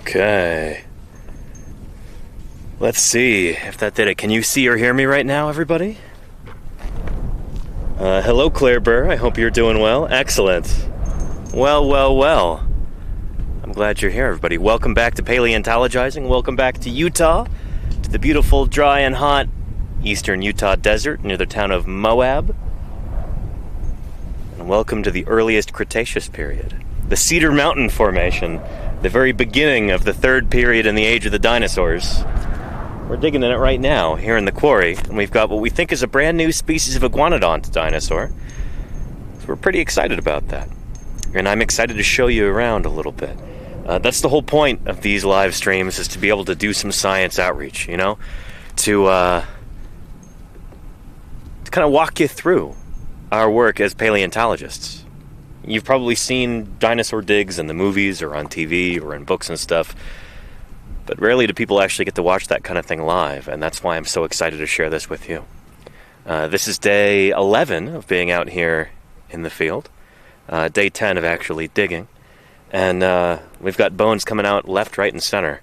Okay. Let's see if that did it. Can you see or hear me right now, everybody? Hello, Claire Burr. I hope you're doing well. Excellent. Well. I'm glad you're here, everybody. Welcome back to Paleontologizing. Welcome back to Utah, to the beautiful, dry, and hot eastern Utah desert near the town of Moab. And welcome to the earliest Cretaceous period, the Cedar Mountain Formation, the very beginning of the third period in the age of the dinosaurs. We're digging in it right now, here in the quarry, and we've got what we think is a brand new species of iguanodont dinosaur. So we're pretty excited about that. And I'm excited to show you around a little bit. That's the whole point of these live streams, is to be able to do some science outreach, you know? To kind of walk you through our work as paleontologists. You've probably seen dinosaur digs in the movies or on TV or in books and stuff. But rarely do people actually get to watch that kind of thing live, and that's why I'm so excited to share this with you. This is day 11 of being out here in the field, day 10 of actually digging, and we've got bones coming out left, right, and center,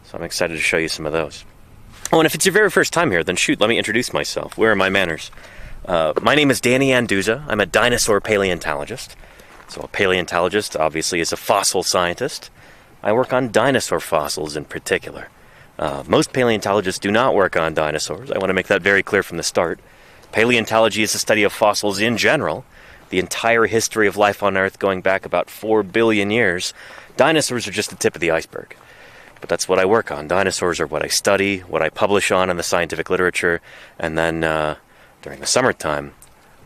so I'm excited to show you some of those. Oh, and if it's your very first time here, then shoot, let me introduce myself. Where are my manners? My name is Danny Anduza. I'm a dinosaur paleontologist. So a paleontologist, obviously, is a fossil scientist. I work on dinosaur fossils in particular. Most paleontologists do not work on dinosaurs. I want to make that very clear from the start. Paleontology is the study of fossils in general, the entire history of life on Earth going back about 4 billion years. Dinosaurs are just the tip of the iceberg. But that's what I work on. Dinosaurs are what I study, what I publish on in the scientific literature, and then during the summertime,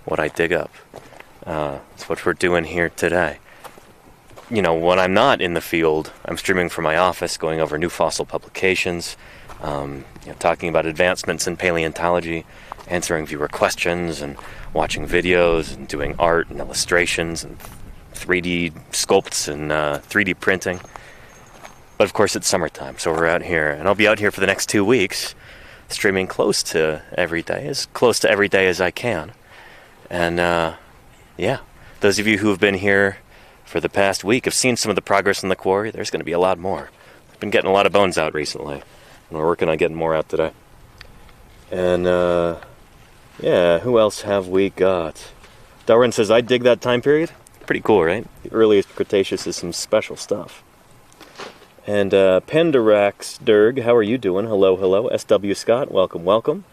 what I dig up. That's what we're doing here today. You know, when I'm not in the field, I'm streaming from my office, going over new fossil publications, talking about advancements in paleontology, answering viewer questions, and watching videos, and doing art and illustrations, and 3D sculpts and 3D printing. But of course, it's summertime, so we're out here, and I'll be out here for the next 2 weeks, streaming close to every day as I can. And those of you who have been here for the past week have seen some of the progress in the quarry. There's going to be a lot more. I've been getting a lot of bones out recently, and we're working on getting more out today. And who else have we got? Darwin says, I dig that time period. Pretty cool, right? The earliest Cretaceous is some special stuff. And Penderax Derg, how are you doing? Hello. SW Scott, welcome.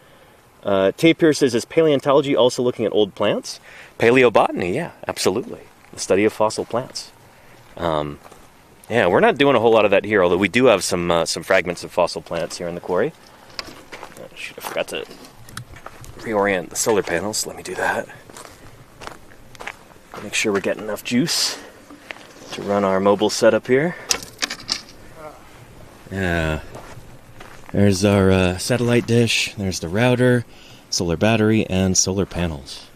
Tapir says, is paleontology also looking at old plants? Paleobotany, yeah, absolutely. The study of fossil plants. We're not doing a whole lot of that here, although we do have some fragments of fossil plants here in the quarry. Shoot, I forgot to reorient the solar panels. Let me do that. Make sure we're getting enough juice to run our mobile setup here. Yeah. There's our satellite dish. There's the router, solar battery, and solar panels.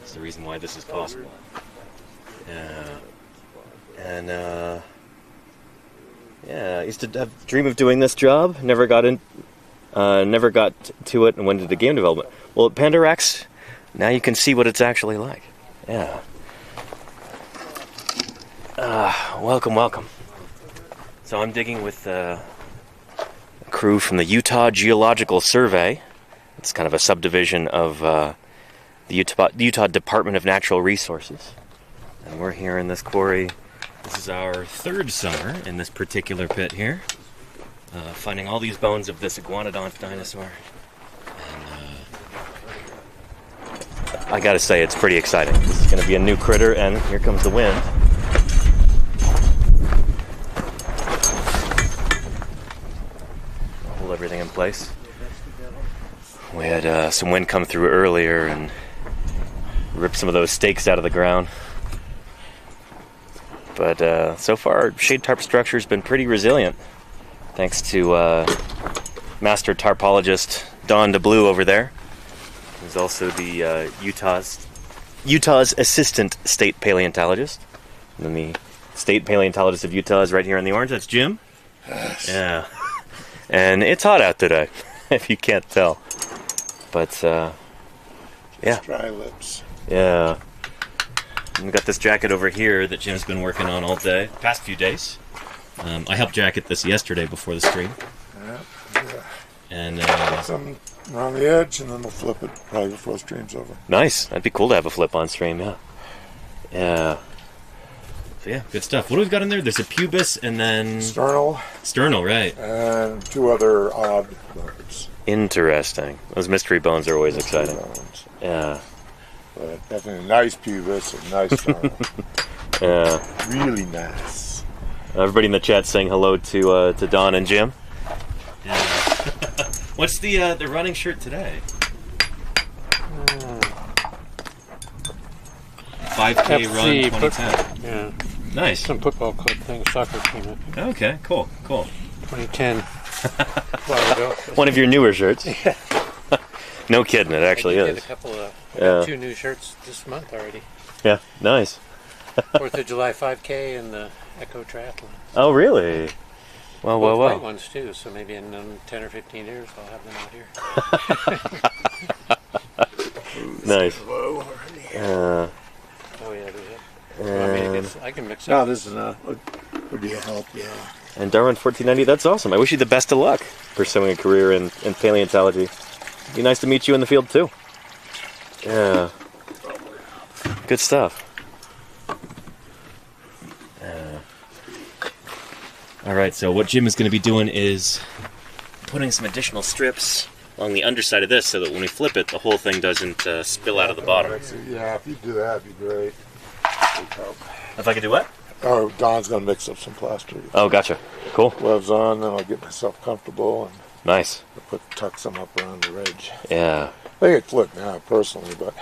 That's the reason why this is possible. I used to dream of doing this job. Never got to it and went into game development. Well, at Penderax, now you can see what it's actually like. Yeah. Welcome. So I'm digging with a crew from the Utah Geological Survey. It's kind of a subdivision of the Utah Department of Natural Resources. And we're here in this quarry. This is our third summer in this particular pit here. Finding all these bones of this iguanodont dinosaur. And I gotta say, it's pretty exciting. This is gonna be a new critter, and here comes the wind. Hold everything in place. We had some wind come through earlier and rip some of those stakes out of the ground. But so far, shade tarp structure's been pretty resilient, thanks to master tarpologist Don DeBlue over there. He's also the Utah's assistant state paleontologist. And then the state paleontologist of Utah is right here in the orange. That's Jim. Yes. Yeah. And it's hot out today, if you can't tell. But yeah. Dry lips. Yeah. And we got this jacket over here that Jim's been working on all day, past few days. I helped jacket this yesterday before the stream. Yeah. And some around the edge, and then we'll flip it probably before the stream's over. nice. That'd be cool to have a flip on stream, yeah. Yeah. So yeah, good stuff. What do we got in there? There's a pubis and then... Sternal, right. And 2 other odd bones. Interesting. Those mystery bones are always exciting. Bones. Yeah. But definitely a nice pubis and nice sternal. Yeah. Really nice. Everybody in the chat saying hello to Don and Jim. Yeah. What's the running shirt today? 5K run 2010. Yeah. Nice. Some football club thing, soccer team. Okay, cool. 2010. A while ago. One of your newer shirts. Yeah. No kidding, it actually I is. did a couple of, I got 2 new shirts this month already. Yeah, nice. 4th of July 5K and the Echo Triathlon. Oh, really? Well. White ones too, so maybe in 10 or 15 years I'll have them out here. Nice. Low Oh yeah, I can mix it. No, this is would be a help, yeah. And Darwin 1490, that's awesome. I wish you the best of luck pursuing a career in paleontology. Be nice to meet you in the field too. Yeah. Good stuff. Alright, so what Jim is going to be doing is putting some additional strips along the underside of this so that when we flip it, the whole thing doesn't spill out of the bottom. Yeah, if you do that, it'd be great. If I could do what? Oh, Don's going to mix up some plaster. Oh, gotcha. Cool. Gloves on, then I'll get myself comfortable and Nice. tuck some up around the ridge. Yeah. I think it flipped now, personally, but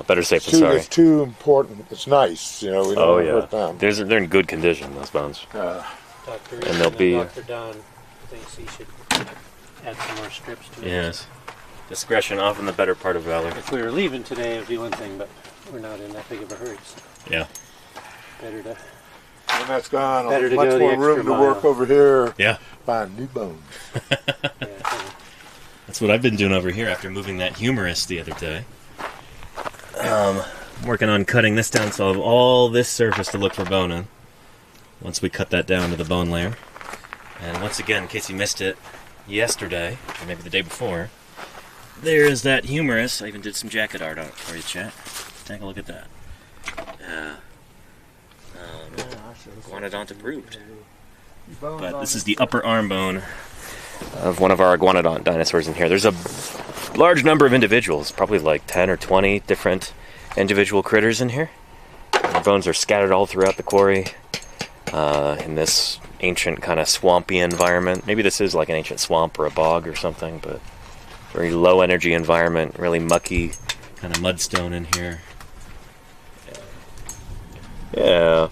better safe than sorry. it's too important. It's nice, you know. We don't want to hurt them. They're in good condition, those bones. Dr. And they'll be... Dr. Don thinks he should add some more strips to it. Yes. Discretion, often the better part of valor. If we were leaving today, it would be one thing, but we're not in that big of a hurry. So Yeah. better to... When that's gone, I'll Better have to much go the more extra room to work mile. over here. Yeah. Find new bones. That's what I've been doing over here after moving that humerus the other day. Working on cutting this down so I'll have all this surface to look for bone in. Once we cut that down to the bone layer. And once again, in case you missed it yesterday, or maybe the day before, there's that humerus. I even did some jacket art on it for you, chat. Take a look at that. Iguanodont approved. But this is the upper arm bone of one of our iguanodont dinosaurs in here. There's a large number of individuals, probably like 10 or 20 different individual critters in here. The bones are scattered all throughout the quarry in this ancient kind of swampy environment. Maybe this is like an ancient swamp or a bog or something, but very low energy environment, really mucky kind of mudstone in here. Yeah.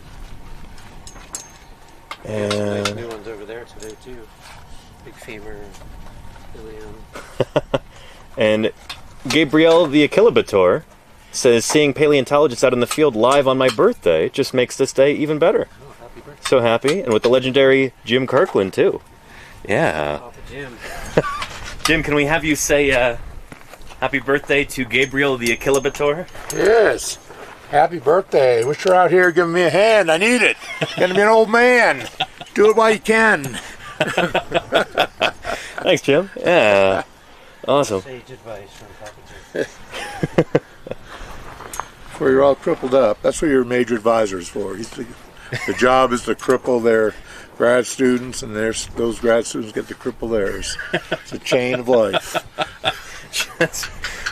Nice new ones over there today too. Big femur, ilium. And Gabriel the Achillibator says, seeing paleontologists out in the field live on my birthday just makes this day even better. Oh, happy birthday. So happy. And with the legendary Jim Kirkland too. Yeah. Papa Jim. Jim, can we have you say happy birthday to Gabriel the Achillibator? Yes. Happy birthday. Wish you're out here giving me a hand. I need it. Gonna be an old man. Do it while you can. Thanks, Jim. Yeah. Awesome. Sage advice from Papa Jim. Where you're all crippled up. That's what your major advisor is for. The job is to cripple their grad students, and those grad students get to cripple theirs. It's a chain of life.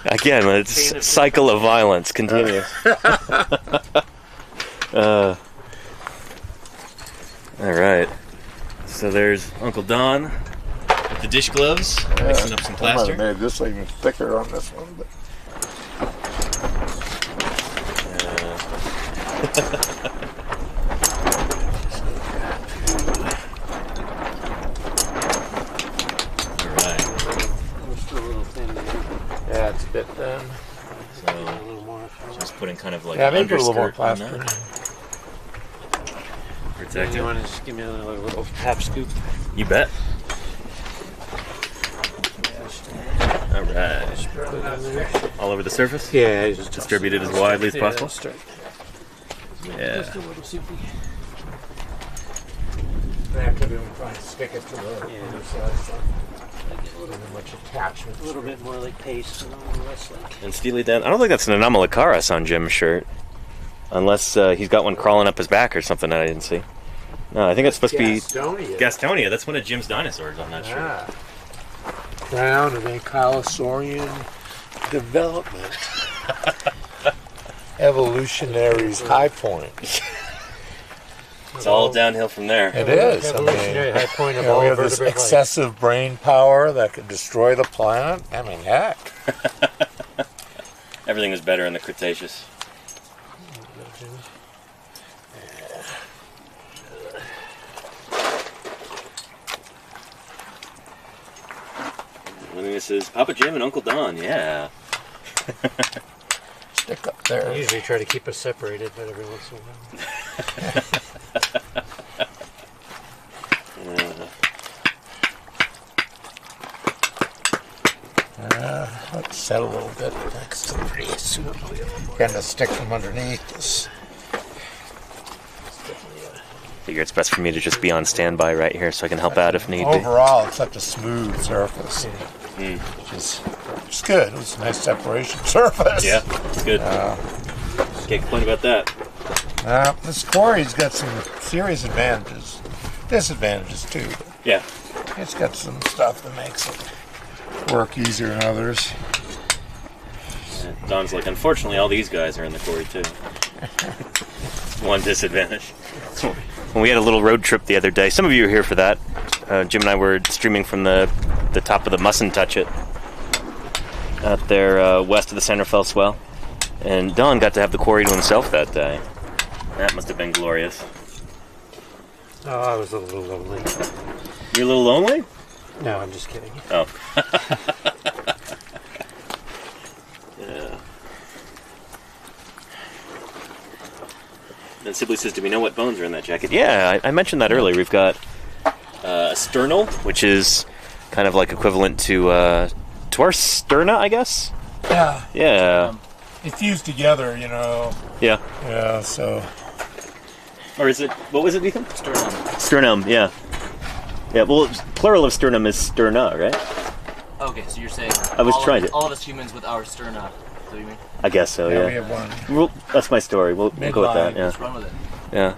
Again, it's cycle of violence continues. All right. So there's Uncle Don with the dish gloves, mixing up some I might plaster. have made this even thicker on this one, but yeah, it's a bit thin. So just putting kind of like Yeah, an maybe put a little more underskirt on plaster. that. Do Protect you it. want to just give me another little tap scoop? You bet. All right. Put it on there. All over the surface? Yeah, just Distribute it as widely as possible? Just Yeah. a little soupy. activity when trying to stick it to the underside. So. Much attachment. A little bit more like paste and a little less like. And Steely Dan, I don't think that's an Anomalocaris on Jim's shirt. Unless he's got one crawling up his back or something that I didn't see. No, I think it's supposed to be Gastonia. That's one of Jim's dinosaurs on that shirt. Crown of Ankylosaurian development. Evolutionary's high point. It's all downhill from there. It is. Evolutionary high point of all we have this vertebrate excessive brain power that could destroy the planet. I mean, heck. Everything was better in the Cretaceous. I think this is Papa Jim and Uncle Don, yeah. Stick up there. I usually try to keep us separated, but every once in a while. Let's set a little bit next to pretty soon. Kind of stick from underneath this. Figure it's best for me to just be on standby right here so I can help out if need be. Overall, it's such a smooth surface. Which is good. It's a nice separation surface. Yeah, it's good. Can't complain about that. This quarry's got some serious advantages. Disadvantages too. But Yeah. it's got some stuff that makes it work easier than others. Don's like, unfortunately, all these guys are in the quarry too. One disadvantage. When we had a little road trip the other day, some of you were here for that. Jim and I were streaming from the top of the Mustn't Touch It out there west of the Centerfell Swell. And Don got to have the quarry to himself that day. That must have been glorious. Oh, I was a little lonely. You're a little lonely? No, I'm just kidding. Oh. Yeah. Then Sibley says, do we know what bones are in that jacket? Yeah, I mentioned that earlier. We've got a sternal, which is kind of like equivalent to our sterna, I guess? Yeah. Yeah. They fuse together, you know. Yeah. Yeah, so. Or is it, what was it, Ethan? Sternum. Sternum, yeah. Yeah, well, plural of sternum is sterna, right? Okay, so you're saying I was trying to. all of us humans with our sterna. Is that what you mean? I guess so, Yeah, yeah. we have one. That's my story. We'll go with that, yeah. Let's run with it. Yeah.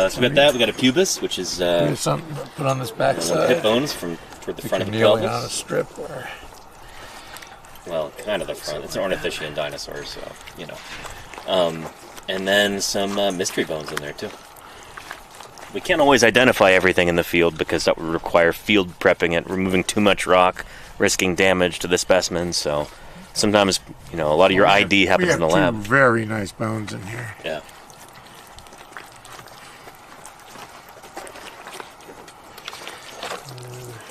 So we got that. We got a pubis, which is We have something to put on this back hip side. bones from toward the front of the Kneeling on a pelvis. strip there. Well, kind of the front. It's an ornithischian dinosaur, so you know. And then some mystery bones in there too. We can't always identify everything in the field because that would require field prepping it, removing too much rock, risking damage to the specimen. So sometimes, you know, a lot of your ID happens in the lab. We have two very nice bones in here. Yeah.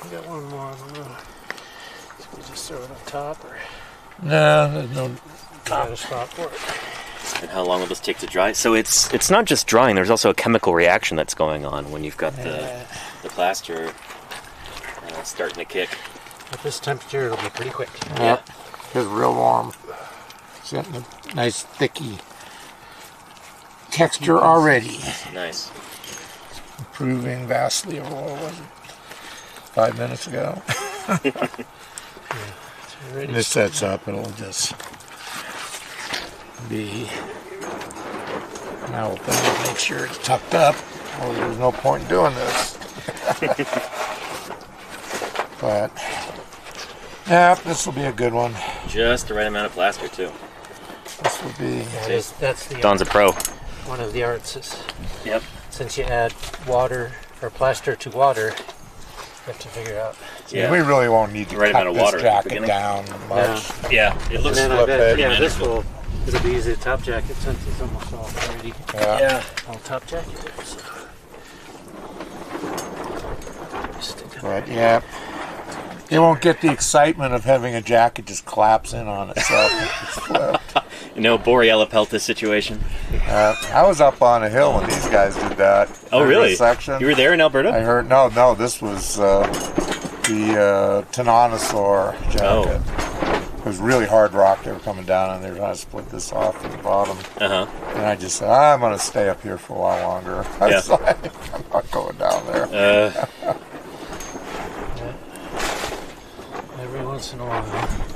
We got one more. I don't know. Should we just throw it on top, or No, there's no. got a spot for it? And how long will this take to dry? So it's not just drying. There's also a chemical reaction that's going on when you've got the plaster starting to kick. At this temperature, it'll be pretty quick. Yeah. It's real warm. It's got a nice thicky texture already. Nice. Improving vastly over what was it? 5 minutes ago. When this sets up, it'll just be. Now we'll make sure it's tucked up. Well, there's no point in doing this. But yeah, this will be a good one. Just the right amount of plaster too. This will be. That's the Don's a pro. one of the arts. Is Yep. since you add water or plaster to water, you have to figure out. Yeah. We really won't need to Right cut amount of this water at the jacket beginning. down much. Yeah. It And looks. then I flip bet, it. yeah, this Manageable. will. It'll be easy to top jacket since it's almost all already Yeah. all top jacket. So. Stick it. But yeah, you won't get the excitement of having a jacket just collapse in on itself. It's flipped. You know, Boreala peltis situation. I was up on a hill when these guys did that. Oh, Remember really? this section? You were there in Alberta? I heard. No, this was the Tyrannosaur jacket. was really hard rock they were coming down, and they were trying to split this off at the bottom. Uh-huh. And I just said, I'm going to stay up here for a while longer. I was like, I'm not going down there. Every once in a while.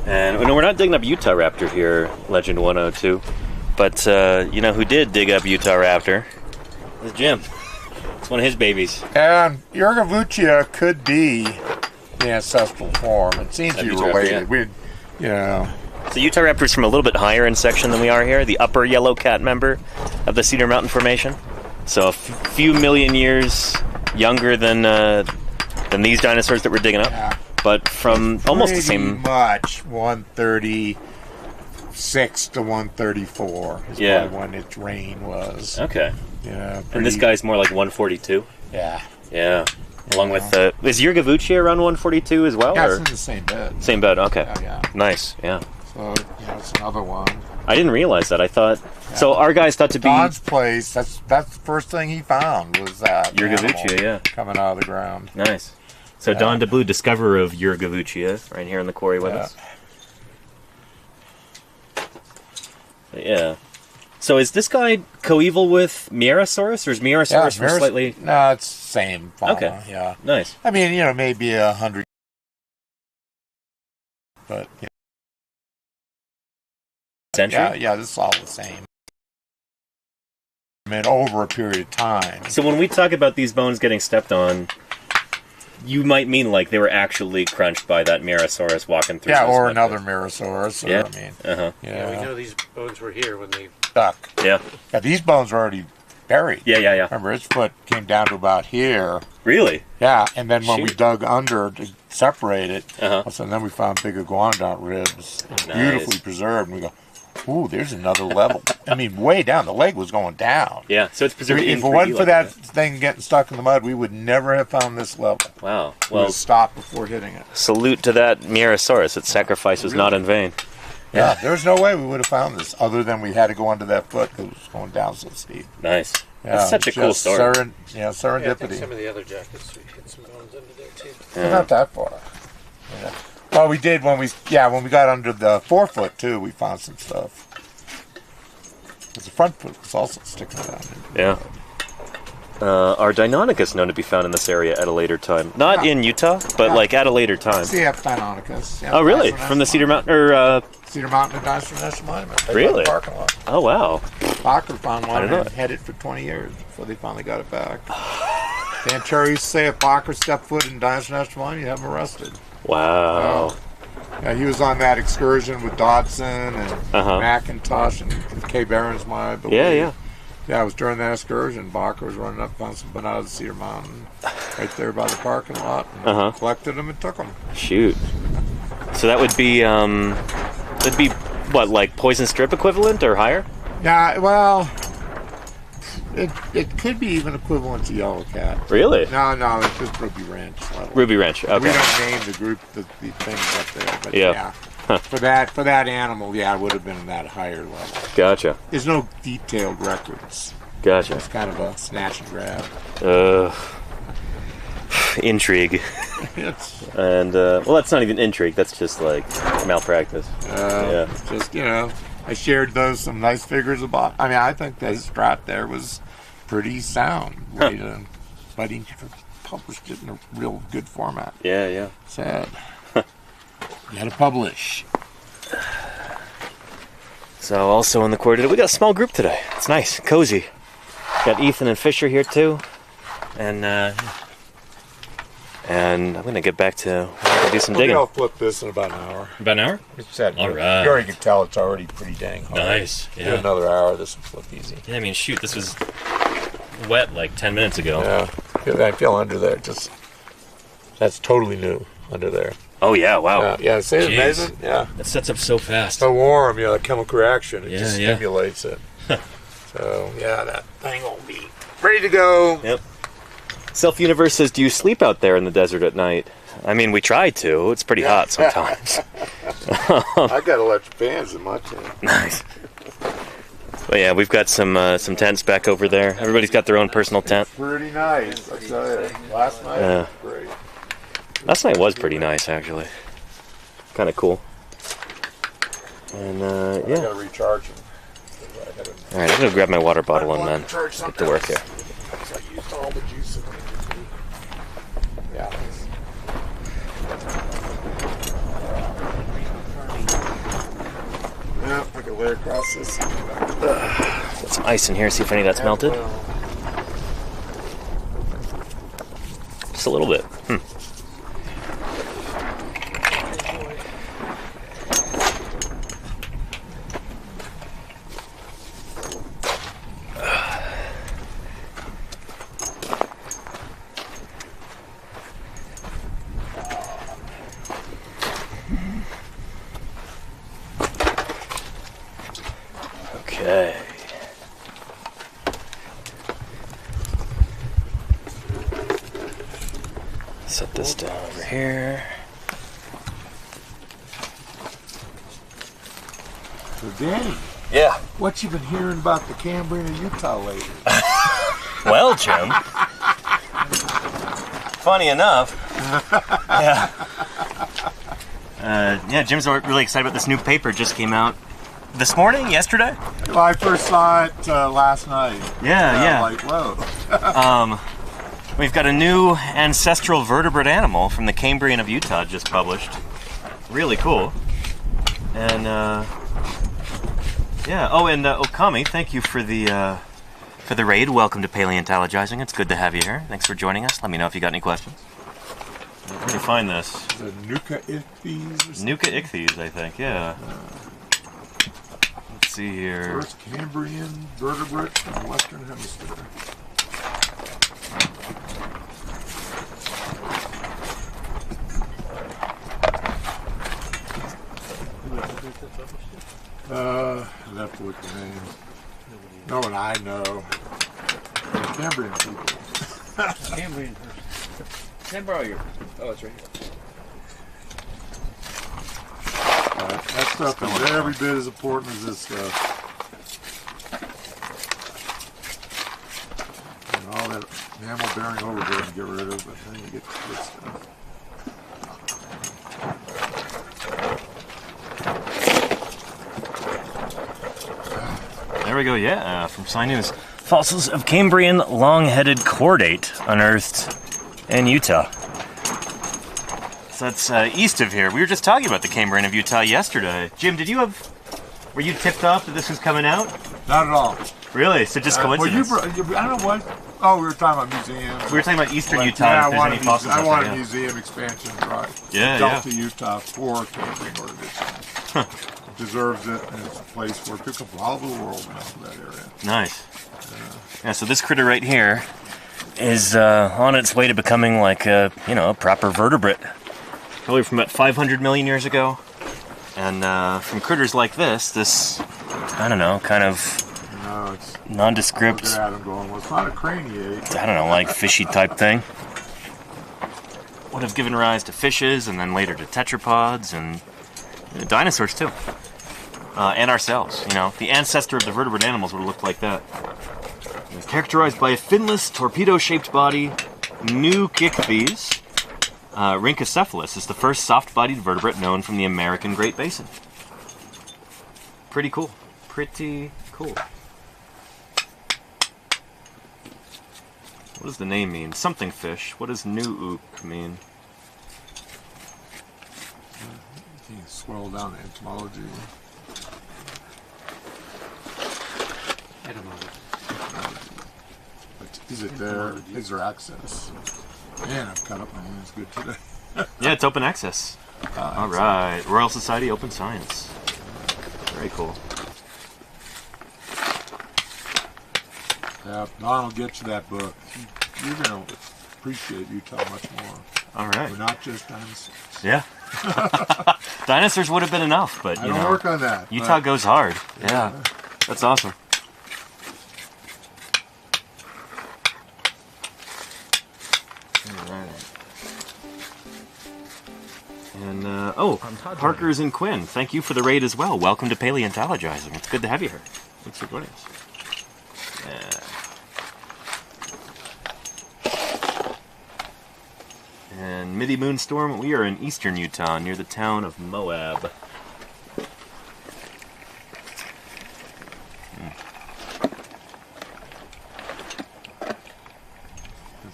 And we're not digging up Utah Raptor here, Legend 102. But you know who did dig up Utah Raptor? It was Jim. It's one of his babies. And Yurgavuchia could be the ancestral form. It seems to be Utah Raptor, related. yeah. You know. So Utah Raptor's from a little bit higher in section than we are here, the upper yellow cat member of the Cedar Mountain Formation. So a few million years younger than these dinosaurs that we're digging up. Yeah. But from almost the same... much 136 to 134 is probably when its reign was. Okay. Yeah. And this guy's more like 142? Yeah. Yeah. Along with... is Yurgavuchia around 142 as well? Yeah, or? it's in the same bed. Same bed, okay. Yeah. Nice, yeah. So, it's another one. I didn't realize that. I thought... Yeah. So our guys thought to be... Don's place, that's the first thing he found was that Yurgavuchia, yeah. Coming out of the ground. Nice. So Don DeBlue, discoverer of Yurgavuchia, right here in the quarry with us. Yeah. So is this guy coeval with Mierosaurus, or is Mierosaurus slightly... No, it's same fauna, okay. Yeah. Nice. I mean, maybe 100... But, Century? Yeah, this is all the same. I mean, over a period of time. So when we talk about these bones getting stepped on, you might mean like they were actually crunched by that Mierosaurus walking through. Yeah, or another Mierosaurus. Yeah. Yeah, we know these bones were here when they stuck. Yeah. Yeah, these bones were already buried. Yeah. Remember, its foot came down to about here. Really? Yeah, and then when we dug under to separate it, so then we found big iguanodont ribs, beautifully preserved, and we go, ooh, there's another level. I mean, way down. The leg was going down. Yeah, so it's preserved. If it wasn't for that thing getting stuck in the mud, we would never have found this level. Wow. We would have stopped before hitting it. Salute to that Mierosaurus. Its sacrifice was not in vain. Yeah, there's no way we would have found this other than we had to go under that foot because it was going down so steep. Nice. Yeah, that's such a cool story. Serendipity. Yeah, I think some of the other jackets we hit some bones under there too. Yeah. Not that far. Yeah. Well, we did when we got under the forefoot too. We found some stuff. Because the front foot was also sticking out. Yeah. Are Deinonychus known to be found in this area at a later time? Not in Utah, but like at a later time. CF Deinonychus. Yeah, oh, really? From the Cedar Mountain or Cedar Mountain and Dinosaur National Monument. Really? Parking lot. Oh, wow. Barker found one and had it for 20 years before they finally got it back. Dan Cherry used to say if Barker stepped foot in Dinosaur National Monument, you'd have him arrested. Wow. Yeah, he was on that excursion with Dodson and McIntosh and Kay Barron's, I believe. Yeah. Yeah, it was during that excursion. Barker was running up, found some bananas at Cedar Mountain, right there by the parking lot, and collected them and took them. Shoot. So that would be, what, like poison strip equivalent or higher? Yeah, well, it could be even equivalent to yellow cat. Really? No, it's just Ruby Ranch level. Ruby Ranch, okay. We don't name the group, the things up there, but yeah. For that animal, it would have been in that higher level. Gotcha. There's no detailed records. Gotcha. It's kind of a snatch and grab. Intrigue. And well, that's not even intrigue. That's just like malpractice. Just I shared some nice figures about. I mean, I think that his strat there was pretty sound. But he published it in a real good format. Yeah. Sad. You had to publish. So also in the quarter, we got a small group today. It's nice, cozy. Got Ethan and Fisher here too, and I'm gonna get back to do some digging. I'll flip this in about an hour. About an hour? It's set. All right. You already can tell it's already pretty dang hard. Nice. Yeah. Give it another hour. This will flip easy. Yeah, I mean, shoot, this was wet like 10 minutes ago. Yeah. I feel under there. That's totally new under there. Oh yeah! Wow. Yeah. See, it's amazing. Yeah. It sets up so fast. So warm. The chemical reaction. It just yeah. stimulates it. So that thing will be ready to go. Yep. Self Universe says, "Do you sleep out there in the desert at night?" I mean, we try to. It's pretty hot sometimes. I got electric fans in my tent. Nice. But yeah, we've got some tents back over there. Everybody's got their own personal tent. Pretty nice. I tell you. Last night was great. Last night was pretty nice, actually. Kind of cool. And I yeah. gotta recharge them. All right, I'm gonna grab my water bottle and then get to work here. I used all the juice in it. Yeah. Yeah, I can lay across this. Got some ice in here. See if any of that's melted. Just a little bit. Okay. Set this down over here. So, Danny, Yeah. what you been hearing about the Cambrian of Utah lately? Well, Jim. Funny enough. Yeah. Yeah, Jim's really excited about this new paper. Just came out this morning, yesterday. Well, I first saw it last night. Yeah. Like, whoa. We've got a new ancestral vertebrate animal from the Cambrian of Utah just published. Really cool. And yeah. Oh, and Okami, thank you for the raid. Welcome to Paleontologizing. It's good to have you here. Thanks for joining us. Let me know if you got any questions. Where do you find this? The Nuka Ichthyes or something? Nuka Ichthyes, I think. Yeah. Let's see here. First Cambrian vertebrate from the Western Hemisphere. I'd have to look at the name. No one I know. The Cambrian people. Cambrian person. Can I borrow your... Oh, it's right here. That stuff is every bit as important as this stuff. And all that mammal bearing overgrowth to get rid of, but then you get the good stuff. There we go, yeah, from Sci News. Fossils of Cambrian long-headed chordate unearthed in Utah. So that's east of here. We were just talking about the Cambrian of Utah yesterday. Jim, were you tipped off that this was coming out? Not at all. Really? So just coincidence? Well, I don't know what. Oh, we were talking about museums. We were talking about eastern Well, Utah, yeah, if there's any fossils I out want there, a yeah. museum expansion, right? Yeah, Delta, Utah for Cambrian ordinance. It deserves it, and it's a place where people from all over the world know that area. Nice. Yeah, so this critter right here is on its way to becoming like a proper vertebrate. Probably from about 500 million years ago. And from critters like this, I don't know, kind of No, it's nondescript, look at him going, well, it's not a craniate. I don't know, like fishy type thing. Would have given rise to fishes and then later to tetrapods and dinosaurs too. And ourselves, the ancestor of the vertebrate animals would have looked like that. Characterized by a finless, torpedo-shaped body, Nukichthyes, Rhynchocephalus is the first soft-bodied vertebrate known from the American Great Basin. Pretty cool. Pretty cool. What does the name mean? Something fish. What does Nuuk mean? You can swirl down the entomology. Is it there? Is there access? Man, I've cut up my hands good today. Yeah, it's open access. All right. Royal Society Open Science. Very cool. Yeah, Don will get you that book. You're going to appreciate Utah much more. All right. We're not just dinosaurs. Yeah. Dinosaurs would have been enough, but I don't work on that. Utah but goes hard. Yeah. That's awesome. And Parker's and Quinn, thank you for the raid as well. Welcome to Paleontologizing. It's good to have you here. Thanks for joining us. And Midi Moonstorm, we are in eastern Utah near the town of Moab.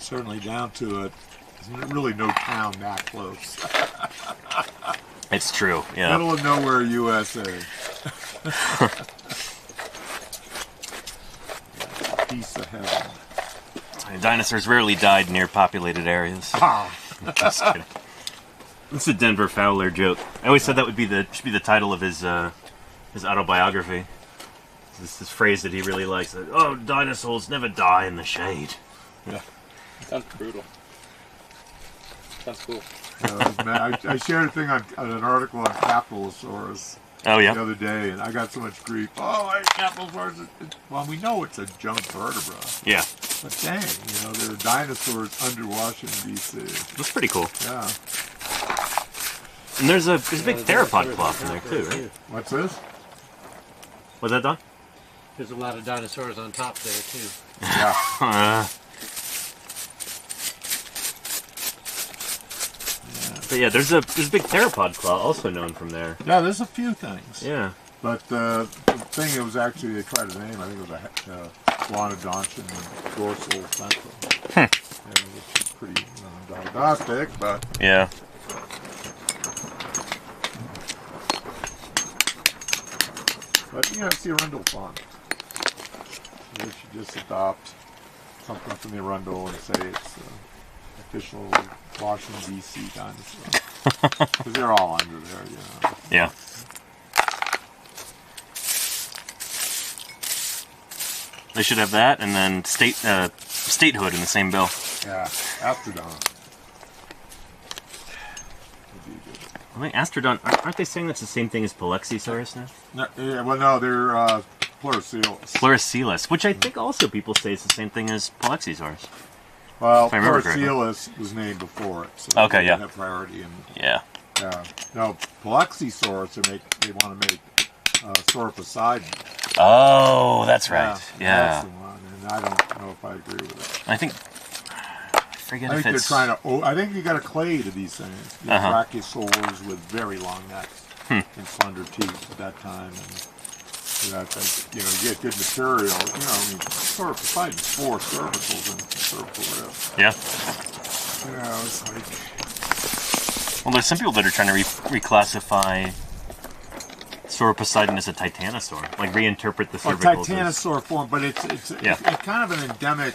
certainly down to it. There's really no town that close. It's true, yeah. Middle of nowhere, USA. Piece of heaven. Dinosaurs rarely died near populated areas. Just kidding. It's a Denver Fowler joke. I always said that should be the title of his autobiography. This phrase that he really likes. Oh, dinosaurs never die in the shade. Yeah. Sounds brutal. Sounds cool. I shared a thing on an article on Capitalosaurus Oh yeah. the other day, and I got so much grief. Oh, Capitalosaurus. Well, we know it's a junk vertebra. Yeah. But dang, there are dinosaurs under Washington, D.C. That's pretty cool. Yeah. And there's a big theropod cloth in there too, right? What's this? Was that done? There's a lot of dinosaurs on top there too. Yeah. But yeah, there's a big theropod claw also known from there. Yeah, there's a few things. Yeah. But the thing that was actually, they tried to name, I think it was a iguanodont and dorsal central. Which is pretty diagnostic, but... Yeah. But, it's the Arundel font. They should just adopt something from the Arundel and say it's official Washington, D.C. dinosaur. Because they're all under there, Yeah. They should have that, and then statehood in the same bill. Yeah, Astrodon. I think Astrodon, aren't they saying that's the same thing as Paleontologizing now? No, they're Pleurocoelus. Pleurocoelus, which I think also people say is the same thing as Paleontologizing. Well, If I remember correctly. Pleurocoelus was named before it, so Okay, they yeah. have priority. Yeah. No, Paleontologizing, they want to make Sauroposeidon. Oh, that's right. That's the one, and I don't know if I agree with it. I think I think they're trying to. I think you got a clay to these things. Brachiosaurs with very long necks and slender teeth at that time, and I think you get good material. Sauroposeidon's 4 cervicals and cervical ribs. Yeah. It's like. Well, there's some people that are trying to reclassify Sauroposeidon as a titanosaur, like reinterpret the cervicals. Titanosaur form, but it's Yeah. it's kind of an endemic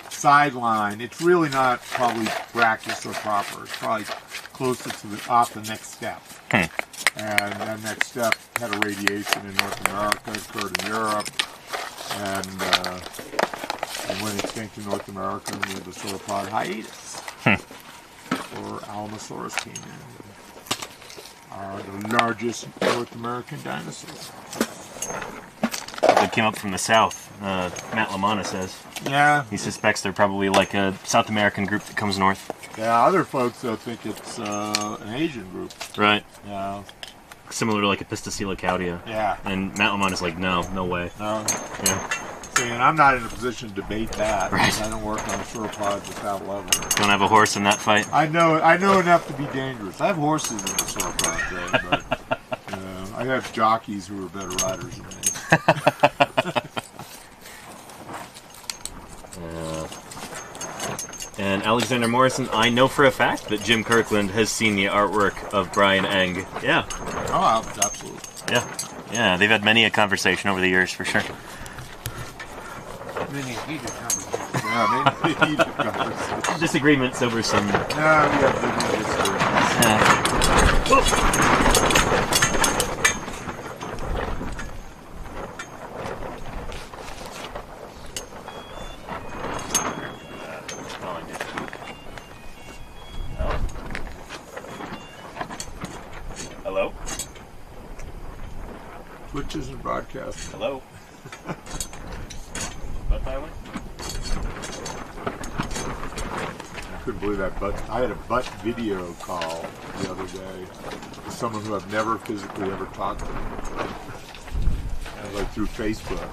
sideline. It's really not probably brachiosaur proper. It's probably closer to off the next step. And that next step had a radiation in North America, occurred in Europe, and went extinct in North America with the sauropod hiatus. Or Alamosaurus came in. Are the largest North American dinosaurs. They came up from the south, Matt Lamana says. Yeah. He suspects they're probably like a South American group that comes north. Yeah, other folks, though, think it's an Asian group. Right. Yeah. Similar to like a Pisticellacaudia. Yeah. And Matt Lamana's like, no way. No. Yeah. See, and I'm not in a position to debate that. Right. Because I don't work on sauropods at that level. Don't have a horse in that fight? I know enough to be dangerous. I have horses in the sauropod trade, but I have jockeys who are better riders than me. And Alexander Morrison, I know for a fact that Jim Kirkland has seen the artwork of Brian Eng. Yeah. Oh, absolutely. Yeah, they've had many a conversation over the years, for sure. Many heated conversations. Yeah, maybe heated conversation. Disagreements over some... Yeah, we have different Hello? Twitch isn't broadcasting. Hello? Butt dialing? I couldn't believe that, but I had a butt video call the other day with someone who I've never physically ever talked to. Like through Facebook.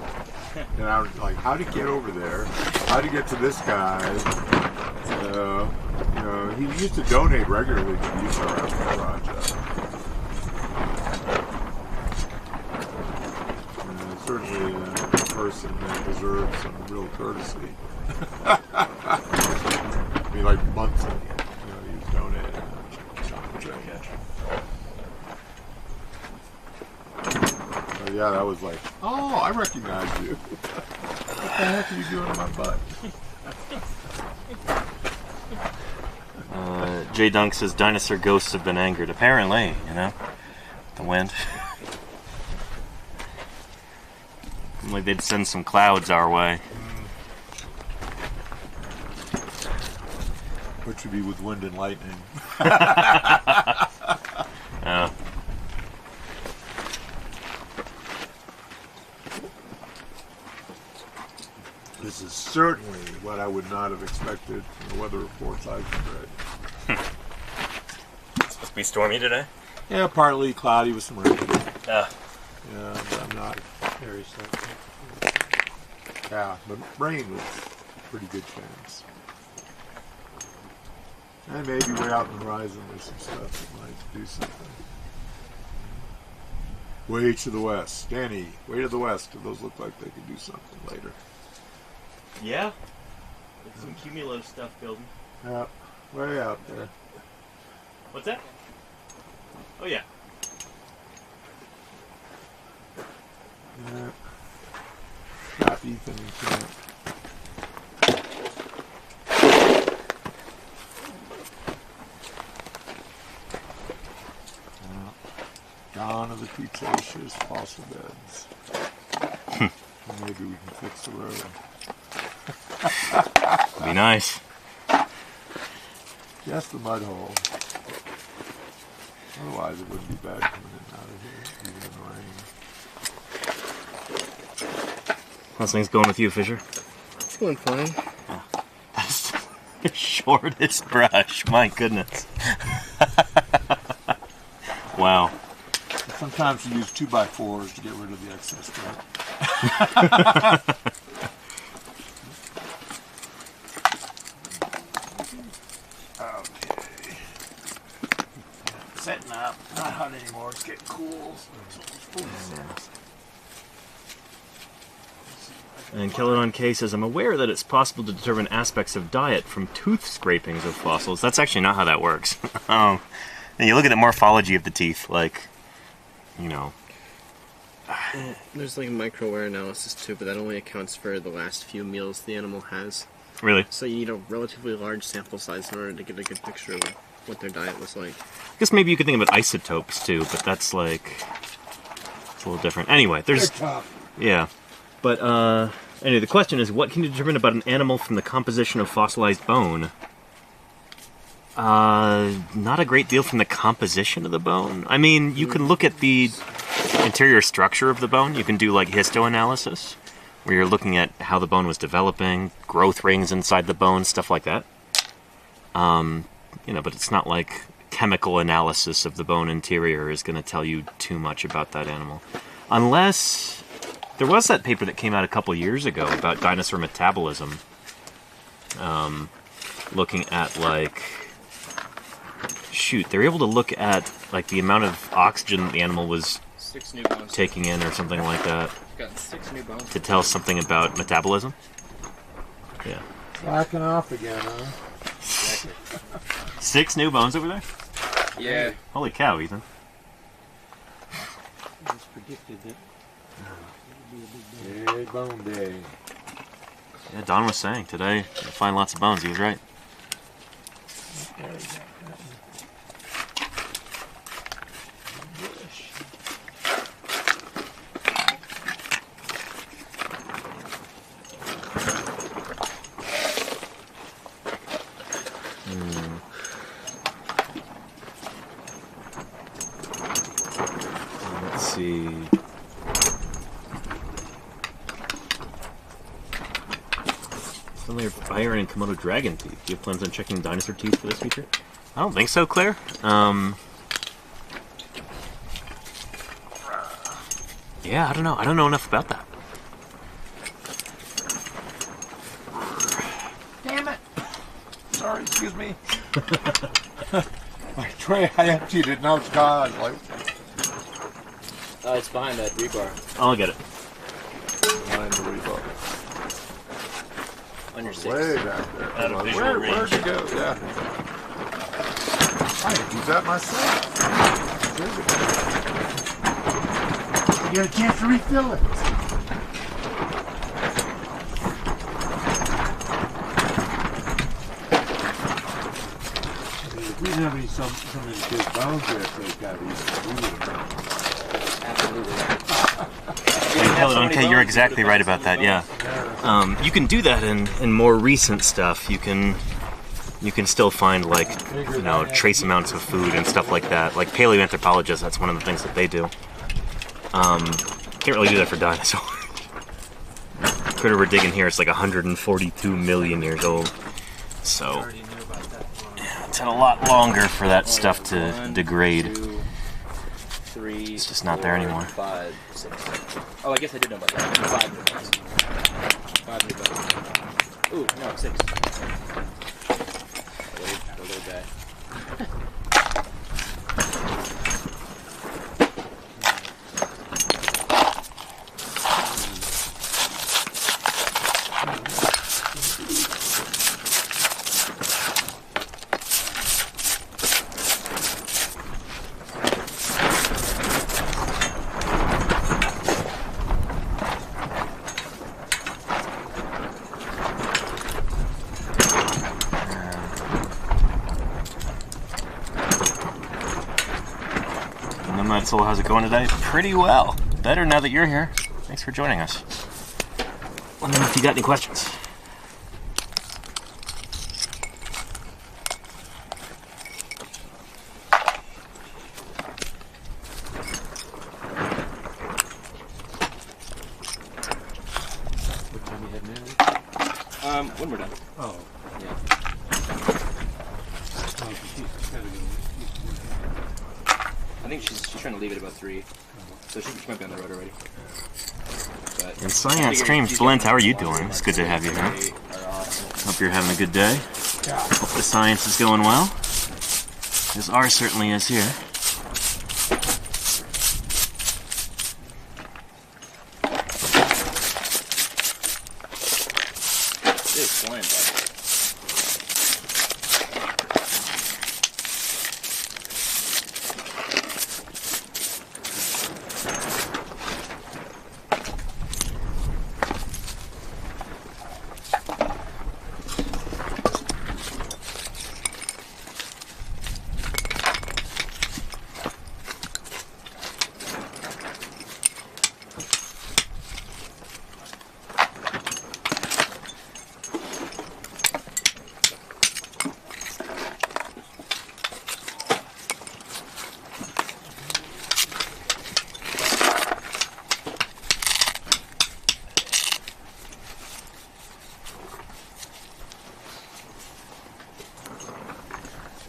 And I was like, how to get over there? How to get to this guy? He used to donate regularly to the USAR project. Certainly a person that deserves some real courtesy. like months ago. He was donated. Oh, yeah, that was like, oh, I recognize you. What the heck are you doing in my butt? Jay Dunk says dinosaur ghosts have been angered. Apparently, the wind. Like they'd send some clouds our way. Which would be with wind and lightning. This is certainly what I would not have expected from the weather reports I've read. It's supposed to be stormy today? Yeah, partly cloudy with some rain. Yeah, but I'm not very certain. Yeah, but rain was a pretty good chance. And maybe way out in the horizon there's some stuff that might do something. Way to the west. Danny, way to the west. Do those look like they could do something later? Yeah. There's some cumulo stuff building. Yeah, way out there. What's that? Oh yeah. Yeah. Stop Ethan and Kent. Gone are the Cretaceous fossil beds. Maybe we can fix the road. Be nice. Just the mud hole. Otherwise it wouldn't be bad coming in and out of here, even in the rain. How's things going with you, Fisher? It's going fine. That's the shortest brush. My goodness. Wow. Sometimes you use 2x4s to get rid of the excess dirt. Okay. Setting up. Not hot anymore. It's getting cool. And Kelladon K says, I'm aware that it's possible to determine aspects of diet from tooth scrapings of fossils. That's actually not how that works. And you look at the morphology of the teeth, like, There's like a microwear analysis too, but that only accounts for the last few meals the animal has. Really? So you need a relatively large sample size in order to get a good picture of what their diet was like. I guess maybe you could think about isotopes too, but that's like, it's a little different. Anyway, there's, yeah. But anyway, the question is, what can you determine about an animal from the composition of fossilized bone? Not a great deal from the composition of the bone. I mean, you can look at the interior structure of the bone. You can do like histoanalysis, where you're looking at how the bone was developing, growth rings inside the bone, stuff like that. But it's not like chemical analysis of the bone interior is going to tell you too much about that animal. Unless, there was that paper that came out a couple years ago about dinosaur metabolism. Looking at like, they were able to look at like the amount of oxygen that the animal was 6 new bones. taking in or something like that Got 6 new bones. to tell something about metabolism. Yeah. Slacking off again, huh? 6 new bones over there? Yeah. Holy cow, Ethan. It's predicted that. Big bone day. Yeah, Don was saying today you'll find lots of bones. He was right. Let's see. Suddenly iron and Komodo dragon teeth. Do you have plans on checking dinosaur teeth for this feature? I don't think so, Claire. Yeah, I don't know. I don't know enough about that. Damn it! Sorry, excuse me. My tray, I emptied it, now it's gone. Like, It's behind that rebar. I'll get it. behind the rebar. On your 6. Way back there. Out of visual range. Where'd you go? Yeah. I could use that myself. You get a chance to refill it. If we didn't have any some of these big bones here to take out, we used to do Absolutely. Okay, you're exactly right about that. Yeah, you can do that in more recent stuff. You can still find like trace amounts of food and stuff like that. Like paleoanthropologists, that's one of the things that they do. Can't really do that for dinosaurs. Critter we're digging here is like 142 million years old. So yeah, it's had a lot longer for that stuff to degrade. 2, 3, It's just not there anymore. 5, 6. Oh, I guess I did know about that. 5 new bones. 5 new bones. Ooh, no, 6. The little guy. So how's it going today? Pretty well. Better now that you're here. Thanks for joining us. Let me know if you got any questions. What time you heading in? When we're done. Oh. Yeah. I think she's trying to leave at about 3. So she might be on the road already. But And Science Streams, Blent, how are you doing? It's good to have you here. Hope you're having a good day. Hope the science is going well. Because ours certainly is here. It is flying by.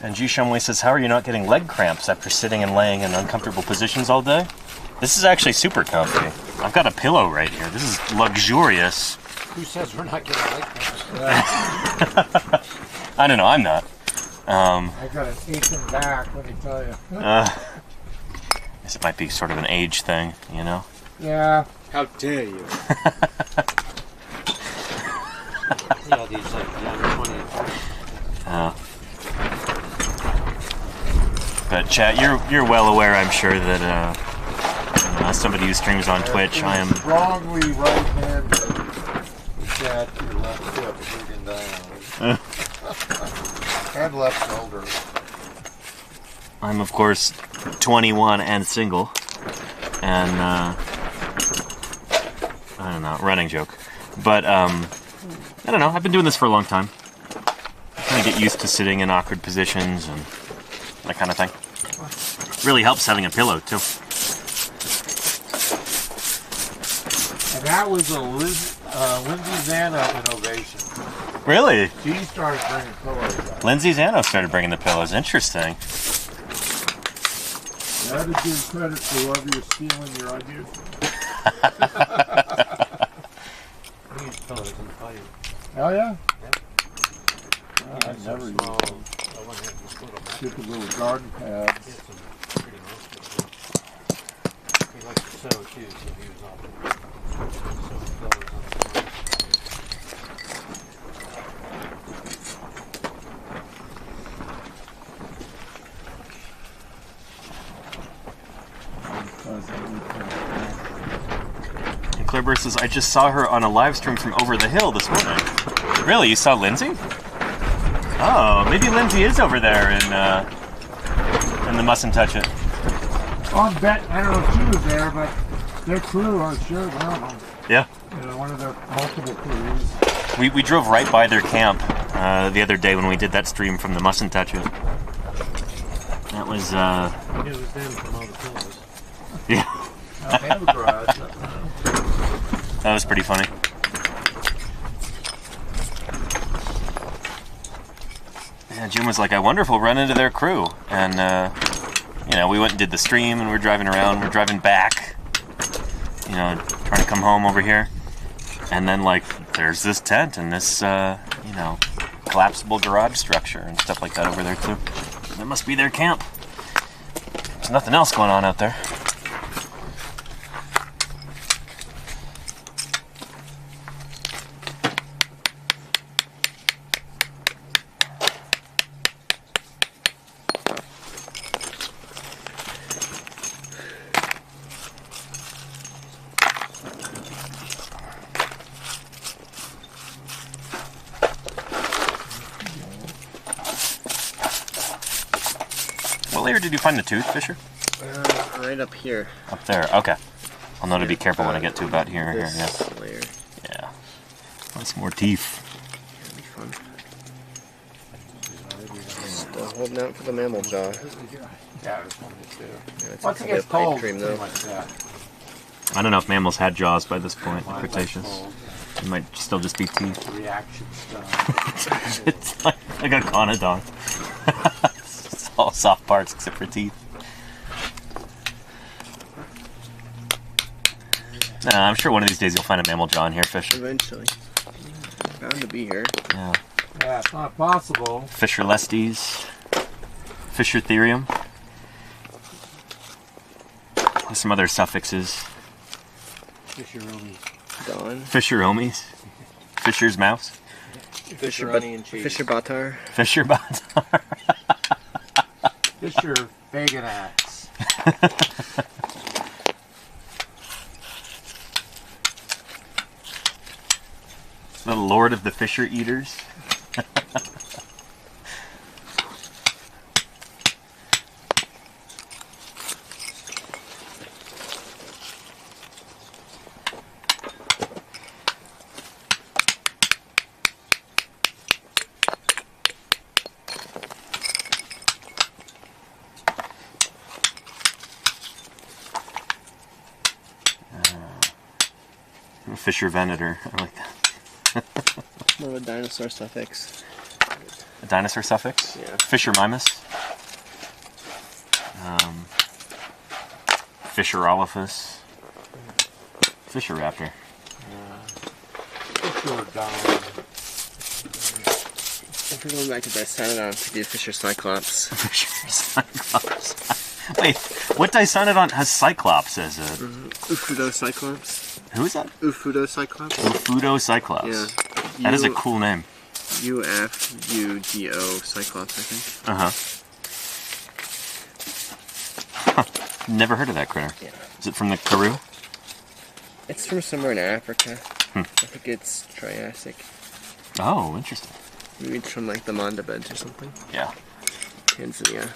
And G. Shumway says, how are you not getting leg cramps after sitting and laying in uncomfortable positions all day? This is actually super comfy. I've got a pillow right here. This is luxurious. Who says we're not getting leg cramps? I don't know, I'm not. I got an aching back, let me tell you. This might be sort of an age thing, you know? Yeah. How dare you? Yeah, these like young 20 and 30. But chat, you're well aware, I'm sure, that as somebody who streams on Twitch, I am Strongly right-handed. Chat, your left foot moving down. And left shoulder. I'm of course 21 and single, and I don't know, running joke, but I don't know. I've been doing this for a long time. I kind of get used to sitting in awkward positions and that kind of thing. Really helps having a pillow too. And that was a Lindsay Zano innovation. Really? She started bringing pillows out. Lindsay Zano started bringing the pillows. Interesting. You had to give credit to whoever you're stealing your ideas from. These pillows in the fire. Oh yeah? Yep. Oh, I never used small. them. I want to have this little back. Stupid little garden pads. Get some pretty nice ones. He likes to sew too, so he was off. Claire says, I just saw her on a live stream from over the hill this morning. Really? You saw Lindsay? Oh, maybe Lindsay is over there in the Mustn't Touch It. Well, I bet, I don't know if she was there, but their crew, I'm sure, one of them. Yeah. You know, one of their multiple crews. We drove right by their camp the other day when we did that stream from the Mustn't Touch It. That was, It was them from all the pillows. yeah. They have a garage. That was pretty funny. Yeah, Jim was like, I wonder if we'll run into their crew. And, you know, we went and did the stream, and we're driving around, we're driving back, you know, trying to come home over here. And then, like, there's this tent and this, you know, collapsible garage structure and stuff like that over there, too. That must be their camp. There's nothing else going on out there. What layer did you find the tooth, Fisher? Right up here. Up there, okay. I'll know to be careful when I get to about here. Here, yeah. This layer. Yeah. That's more teeth. That'd be fun. Still holding out for the mammal jaw. Yeah, it was funny too. Yeah, it's Once it a gets pipe cold, dream, it's though. pretty much that. I don't know if mammals had jaws by this point, Mine's Cretaceous. like cold. It might still just be teeth. Reaction stuff. It's like a iguanodont. It's all soft parts except for teeth. Nah, I'm sure one of these days you'll find a mammal jaw in here, Fisher. Eventually. Bound to be here. Yeah. Yeah, it's not possible. Fisher lestes. Fisher therium. There's some other suffixes. Fisher-omi. Dawn. Fisher omies. Fisher's mouse. Fisher onion cheese. Fisher Batar. Fisher batar. Fisher Faganax. The Lord of the Fisher Eaters. Fisher Venator. I like that. More of a dinosaur suffix. A dinosaur suffix? Yeah. Fisher mimus. Fisherolophus. Fisher raptor. Fisher Dawn. If we're going back to Dicynodon to do Fisher Cyclops. Fisher Cyclops. Wait, what Dicynodon has Cyclops as a... Ufudo Cyclops. Who is that? Ufudo Cyclops. Ufudo Cyclops. Yeah. That is a cool name. UFUDO Cyclops, I think. Huh. Never heard of that critter. Yeah. Is it from the Karoo? It's from somewhere in Africa. Hmm. I think it's Triassic. Oh, interesting. Maybe it's from like the Manda beds or something. Yeah. Tanzania.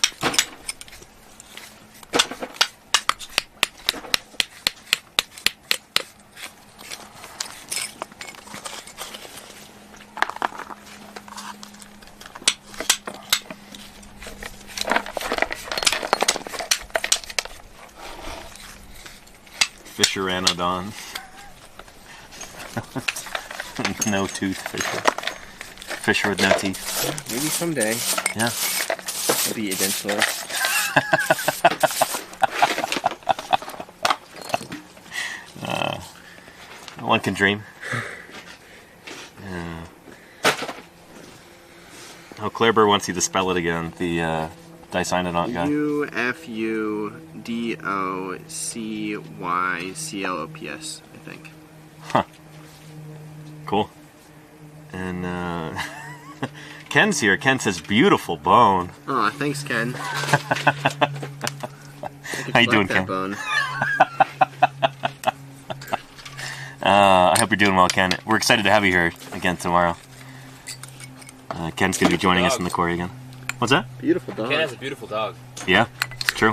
Fisheranodon. No tooth fisher. Fisher with no teeth. Maybe someday Yeah. I'll be a dentalist. One can dream. Yeah. Oh, Claire wants you to spell it again. The Dicynodont guy. UFUDOCYCLOPS, I think. Huh. Cool. And Ken's here. Ken says, beautiful bone. Oh, thanks, Ken. How you doing, Ken? Bone. I hope you're doing well, Ken. We're excited to have you here again tomorrow. Ken's going to be joining us in the quarry again. What's that? Beautiful dog. Ken has a beautiful dog. Yeah, it's true.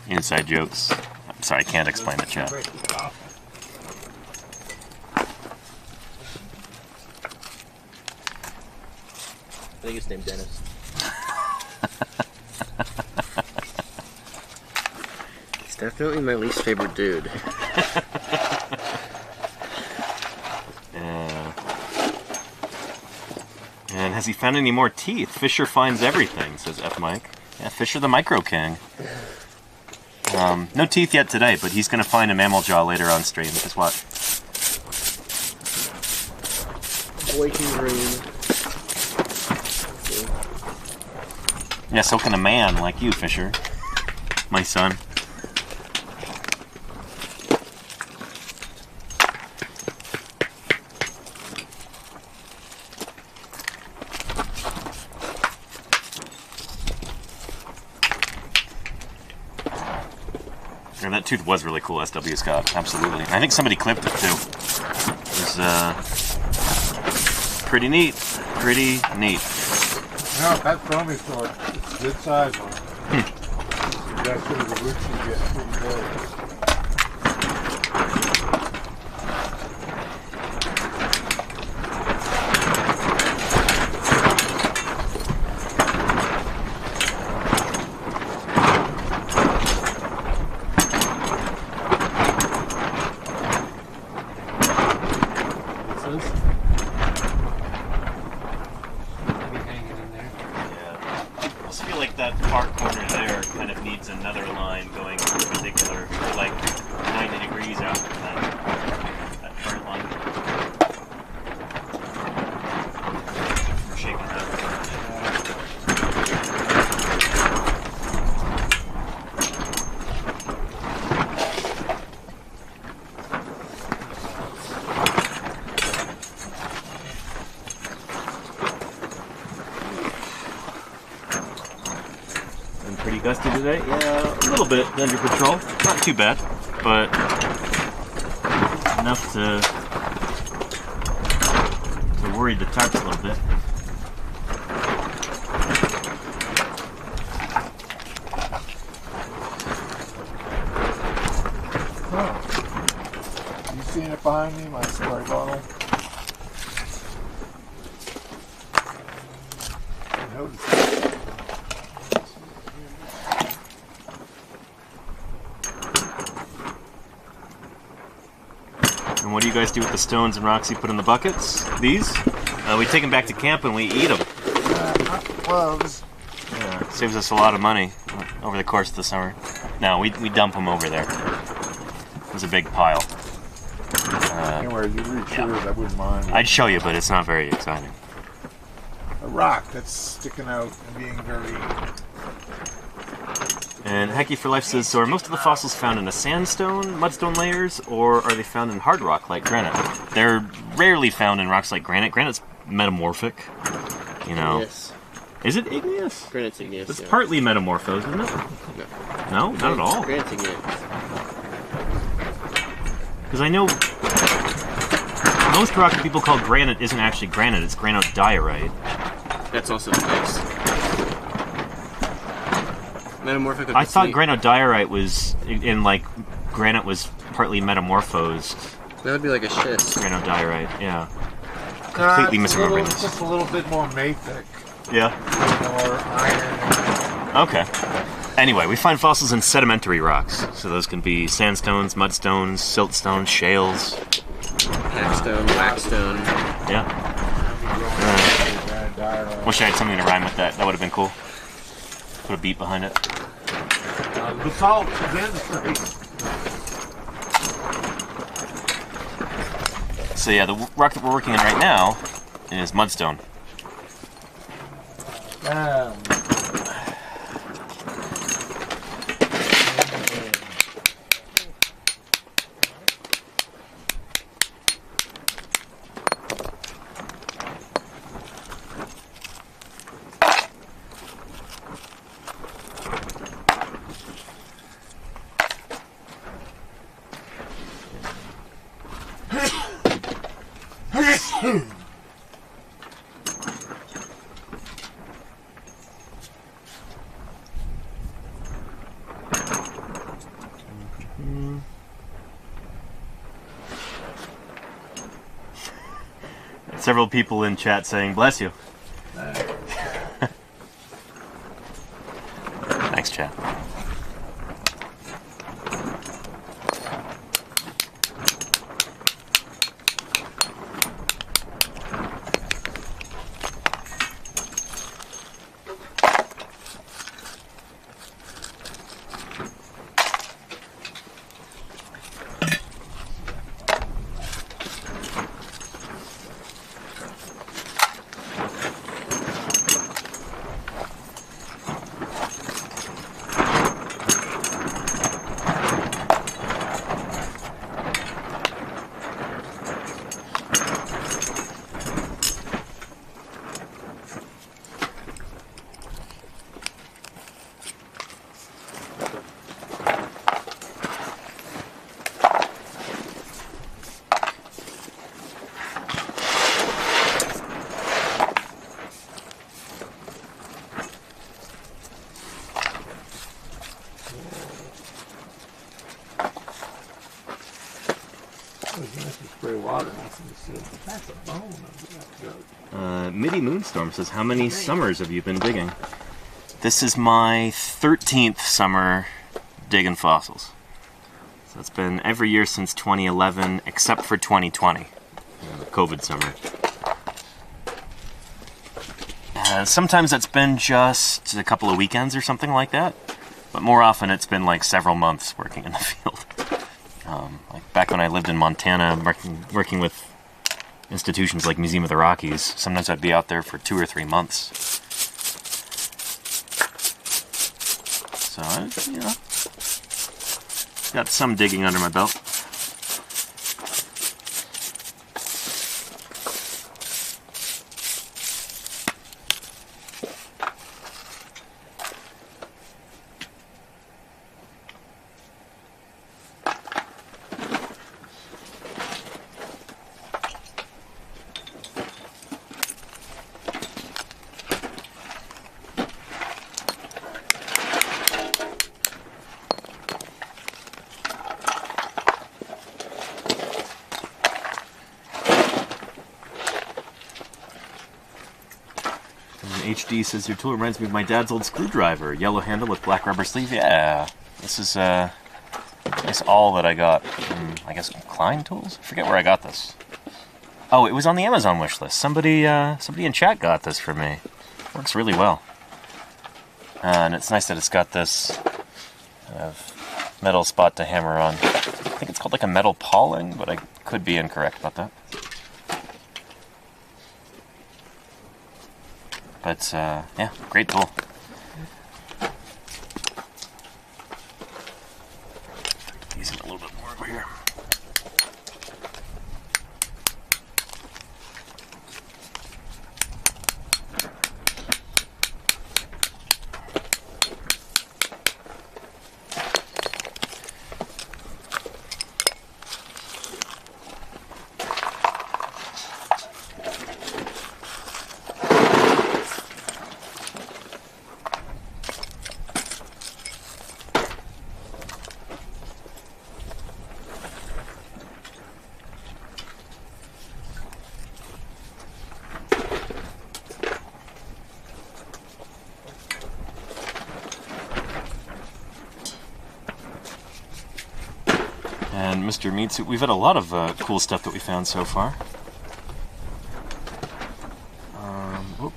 Inside jokes. I'm sorry, I can't explain the chat. I think it's named Dennis. He's definitely my least favorite dude. And has he found any more teeth? Fisher finds everything, says F. Mike. Yeah, Fisher the Micro King. No teeth yet today, but he's going to find a mammal jaw later on stream. Just watch. Boykin green. Yeah, so can a man like you, Fisher. My son. Yeah, that tooth was really cool, SW Scott. Absolutely. I think somebody clipped it too. It was pretty neat. Pretty neat. No, that Bromiosaur, it's a good size one. That's sort of the roots you get pretty big. Gusty today? Yeah, a little bit under control. Not too bad, but enough to worry the tarps a little bit. Huh. You seen it behind me, my spray bottle? I noticed it. And what do you guys do with the stones and rocks you put in the buckets? These? We take them back to camp and we eat them. Gloves. Yeah, saves us a lot of money over the course of the summer. No, we dump them over there. There's a big pile. Anywhere you reach yours, I wouldn't mind. I'd show you, but it's not very exciting. A rock that's sticking out and being very... And Hacky for Life says, so are most of the fossils found in the sandstone, mudstone layers, or are they found in hard rock like granite? They're rarely found in rocks like granite. Granite's metamorphic, you know. Yes. Is it igneous? Granite's igneous. It's yeah. partly metamorphosed, isn't it? No. No, not at all. Granite's igneous. Because I know most rock that people call granite isn't actually granite, it's granodiorite. That's also the case. Metamorphic. I thought granodiorite was in like granite was partly metamorphosed. That would be like a schist. Granodiorite, yeah. Completely misremembering It's this. just a little bit more mafic. Yeah. More iron. Okay. Anyway, we find fossils in sedimentary rocks, so those can be sandstones, mudstones, siltstones, shales. Hackstone, waxstone. Yeah. Wish I had something to rhyme with that. That would have been cool. Put a beat behind it. The salt is industry. So yeah, the rock that we're working in right now is mudstone. Several people in chat saying, bless you. Thanks, chat. Spray water. That's a bone of that goat. Midi Moonstorm says, how many summers have you been digging? This is my 13th summer digging fossils. So it's been every year since 2011, except for 2020, the COVID summer. Sometimes it's been just a couple of weekends or something like that, but more often it's been like several months working in the field. Like back when I lived in Montana, working with institutions like Museum of the Rockies, sometimes I'd be out there for 2 or 3 months. So, you know, got some digging under my belt. HD says, your tool reminds me of my dad's old screwdriver. Yellow handle with black rubber sleeve. Yeah, this is all that I got from, I guess, Klein Tools? I forget where I got this. Oh, it was on the Amazon wish list. Somebody in chat got this for me. Works really well. And it's nice that it's got this metal spot to hammer on. I think it's called like a metal pawling, but I could be incorrect about that. But, yeah, great tool. Use it a little bit more over here. And Mr. Meatsuit, we've had a lot of cool stuff that we found so far. Whoop.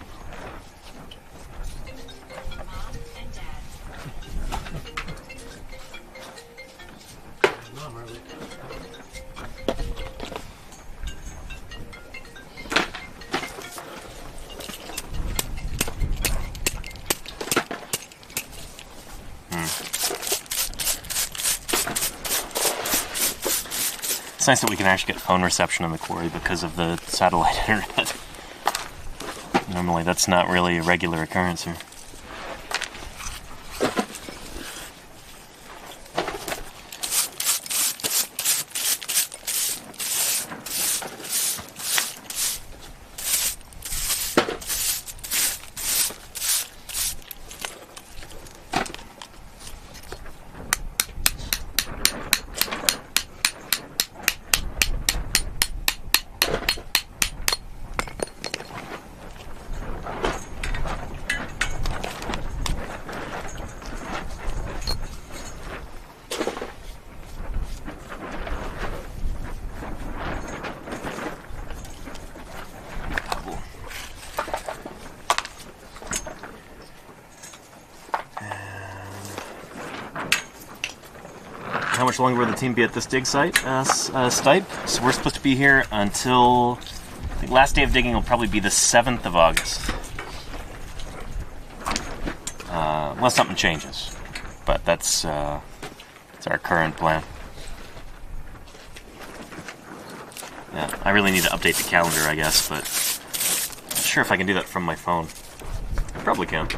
It's nice that we can actually get phone reception in the quarry because of the satellite internet. Normally that's not really a regular occurrence here. how much longer will the team be at this dig site, Stipe? So we're supposed to be here until the last day of digging will probably be the 7th of August. Unless something changes. But that's our current plan. Yeah, I really need to update the calendar, I guess, but I'm not sure if I can do that from my phone. I probably can.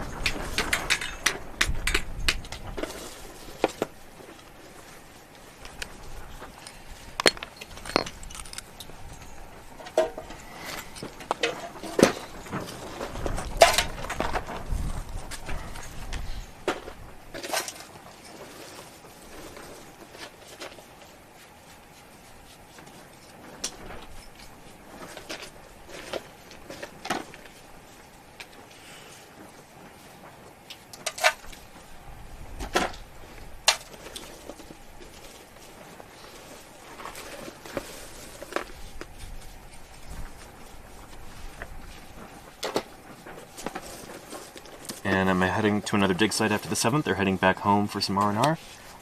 And am I heading to another dig site after the 7th, or heading back home for some R&R?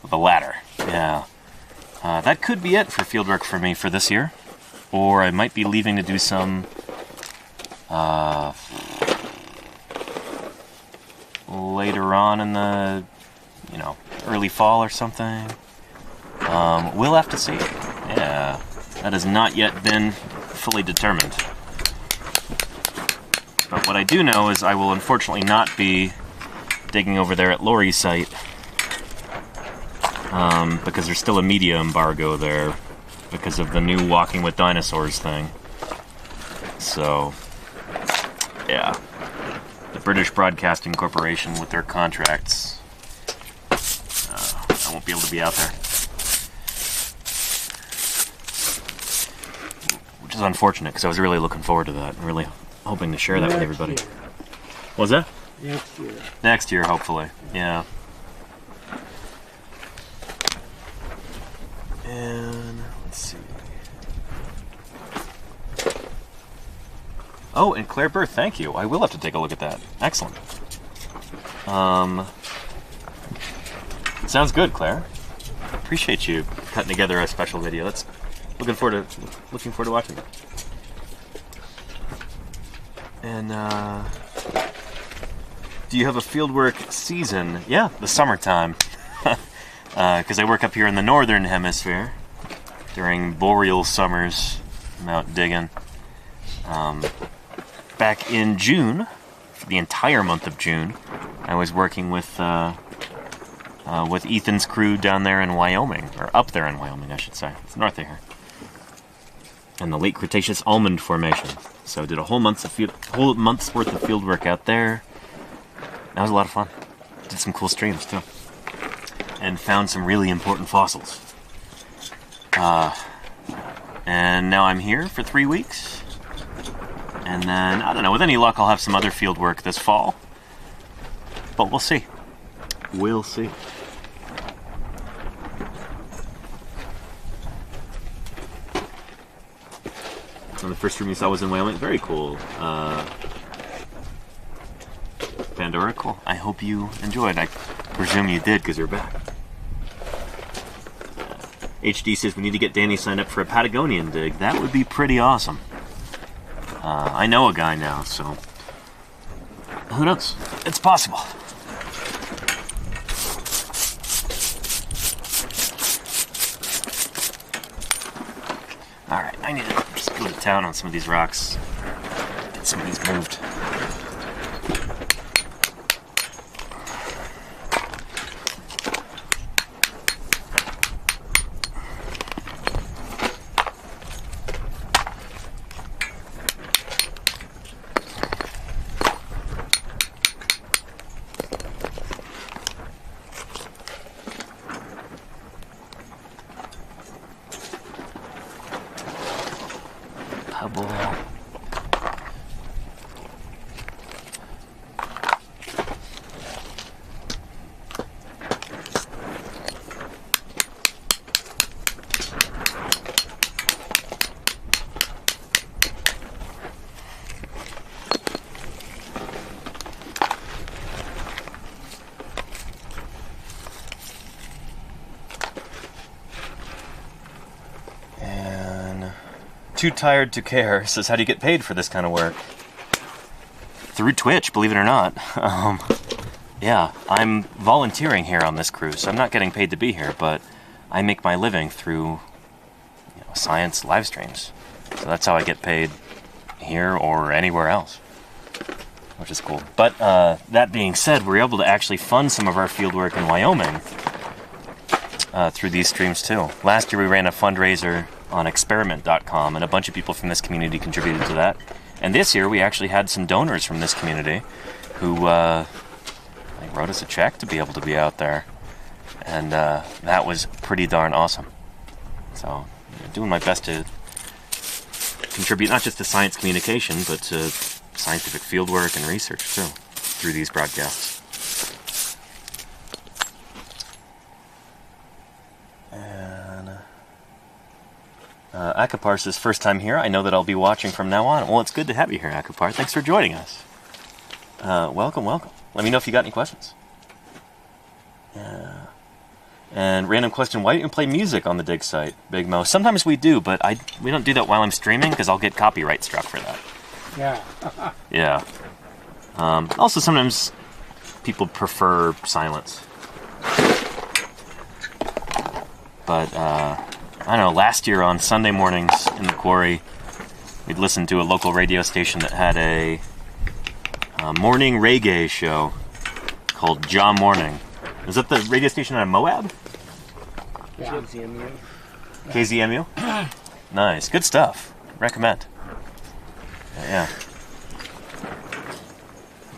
The latter, yeah. That could be it for fieldwork for me for this year. Or I might be leaving to do some later on in the, early fall or something. We'll have to see. Yeah, that has not yet been fully determined. But what I do know is I will unfortunately not be digging over there at Lori's site, because there's still a media embargo there because of the new Walking with Dinosaurs thing. So, yeah. The British Broadcasting Corporation with their contracts, I won't be able to be out there. Which is unfortunate, because I was really looking forward to that, and really hoping to share that with everybody. Year. What's that? Next year. Next year, hopefully. Yeah. And let's see. Oh, and Claire Birth, thank you. I will have to take a look at that. Excellent. Sounds good, Claire. Appreciate you cutting together a special video. That's looking forward to watching it. And do you have a fieldwork season? Yeah, the summertime. Because I work up here in the northern hemisphere during boreal summers. I'm out digging. Back in June, for the entire month of June, I was working with Ethan's crew down there in Wyoming, or up there in Wyoming, I should say. It's north of here. And the late Cretaceous Almond Formation. So I did a whole month's worth of field work out there. That was a lot of fun. Did some cool streams too, and found some really important fossils. And now I'm here for 3 weeks, and then I don't know. With any luck, I'll have some other field work this fall. But we'll see. We'll see. And the first room you saw was in Wyoming. Very cool. Pandora, cool. I hope you enjoyed. I presume you did, because you're back. HD says we need to get Danny signed up for a Patagonian dig. That would be pretty awesome. I know a guy now, so who knows? It's possible. Alright, I need to just go to town on some of these rocks. Get some of these moved. Too Tired to Care says, how do you get paid for this kind of work? Through Twitch, believe it or not. Yeah, I'm volunteering here on this cruise. I'm not getting paid to be here, but I make my living through science live streams. So that's how I get paid here or anywhere else, which is cool. But that being said, we're able to actually fund some of our fieldwork in Wyoming through these streams too. Last year we ran a fundraiser on experiment.com, and a bunch of people from this community contributed to that. And this year we actually had some donors from this community who wrote us a check to be able to be out there. And that was pretty darn awesome. So, doing my best to contribute not just to science communication, but to scientific fieldwork and research too, through these broadcasts. And Akapar says, first time here. I know that I'll be watching from now on. Well, it's good to have you here, Akapar. Thanks for joining us. Welcome. Let me know if you got any questions. And random question, why don't you play music on the dig site, Big Mo? Sometimes we do, but we don't do that while I'm streaming because I'll get copyright struck for that. Yeah. Yeah. Also, sometimes people prefer silence. But, I don't know, last year on Sunday mornings in the quarry, we'd listen to a local radio station that had a morning reggae show called Ja Morning. Is that the radio station out of Moab? Yeah. KZMU? Nice. Good stuff. Recommend. Yeah.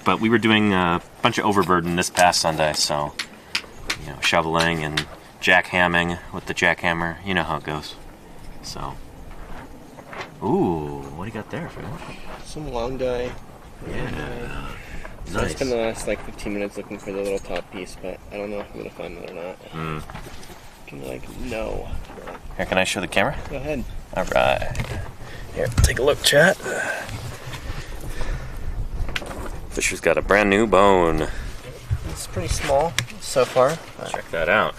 But we were doing a bunch of overburden this past Sunday, so, shoveling and jackhamming with the jackhammer. You know how it goes. So. Ooh, what do you got there, Phil? Some long guy. Yeah. So I Nice. spent the last 15 minutes looking for the little top piece, but I don't know if I'm gonna find it or not. No. Here, can I show the camera? Go ahead. All right. Here, take a look, chat. Fisher's got a brand new bone. It's pretty small so far. Check that out.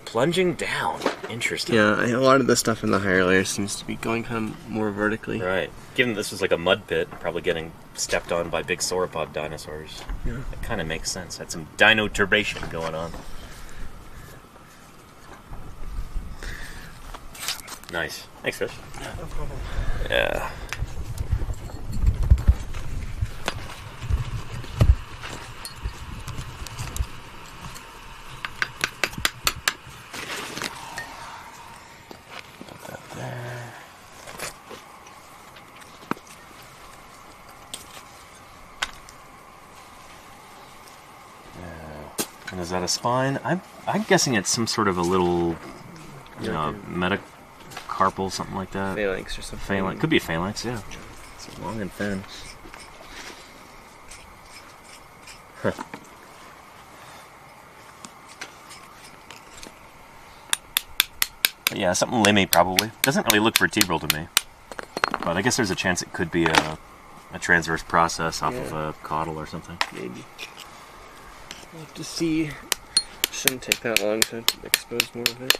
Plunging down. Interesting. Yeah, a lot of the stuff in the higher layers seems to be going kind of more vertically. Right. Given this was like a mud pit, probably getting stepped on by big sauropod dinosaurs. Yeah. It kind of makes sense. Had some dino turbation going on. Nice. Thanks, Chris. No problem. Yeah. Put that there. Yeah. And is that a spine? I'm guessing it's some sort of a little, metacarpal, something like that. Phalanx or something. Phalanx. Could be a phalanx, yeah. It's long and thin. Huh. But yeah, something limmy probably. Doesn't really look vertebral to me. But I guess there's a chance it could be a transverse process off of a caudal or something. Maybe. We'll have to see. Shouldn't take that long to expose more of it.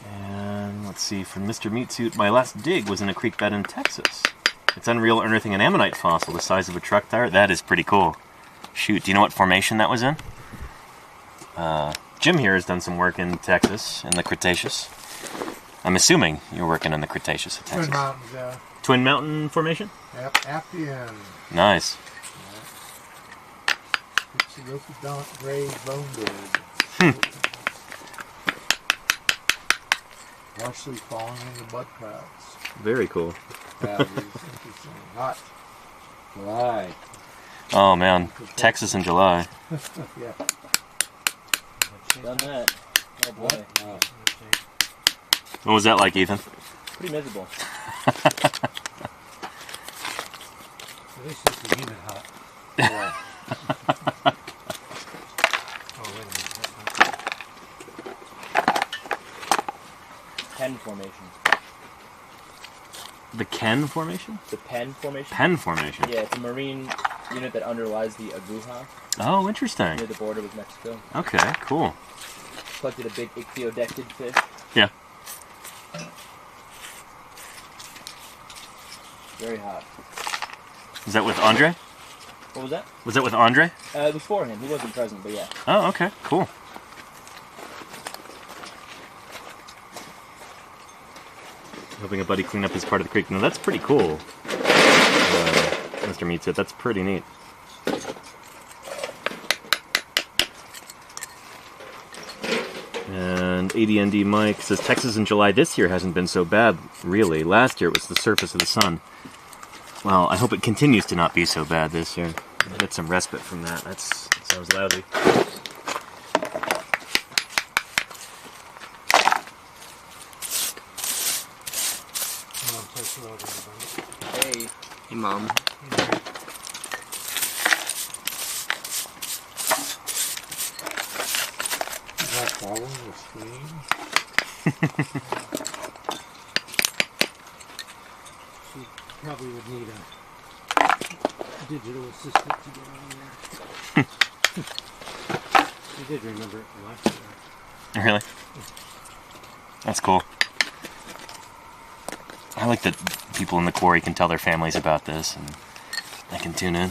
And let's see, from Mr. Meatsuit, my last dig was in a creek bed in Texas. It's unreal unearthing an ammonite fossil the size of a truck tire. That is pretty cool. Shoot, do you know what formation that was in? Jim here has done some work in Texas, in the Cretaceous. I'm assuming you're working in the Cretaceous of Texas. Twin Mountains, yeah. Twin Mountain Formation? Yep, Appian. Nice. Iguanodont gray bone bed. Partially falling into mud clouds. Very cool. That is interesting. Hot. July. Oh man, Texas in July. Yeah. Done that. Oh boy. Wow. What was that like, Ethan? Pretty miserable. This is even hot. Yeah. Oh, wait a minute. 10 formations. Penn Formation? The Penn Formation. Penn Formation. Yeah, it's a marine unit that underlies the Aguja Oh, interesting. near the border with Mexico. Okay, cool. Collected a big ichthyodectid fish. Yeah. Very hot. Is that with Andre? What was that? Was that with Andre? It was for him. He wasn't present, but yeah. Oh, okay, cool. Helping a buddy clean up his part of the creek. Now that's pretty cool. Mr. Meat said that's pretty neat. And ADND Mike says Texas in July this year hasn't been so bad, really. Last year it was the surface of the sun. Well, I hope it continues to not be so bad this year. Get some respite from that. That sounds lousy. Hey. Hey, Mom. Is that following the stream? She probably would need a digital assistant to get on there. She did remember it from last year. Really? That's cool. I like that people in the quarry can tell their families about this and they can tune in.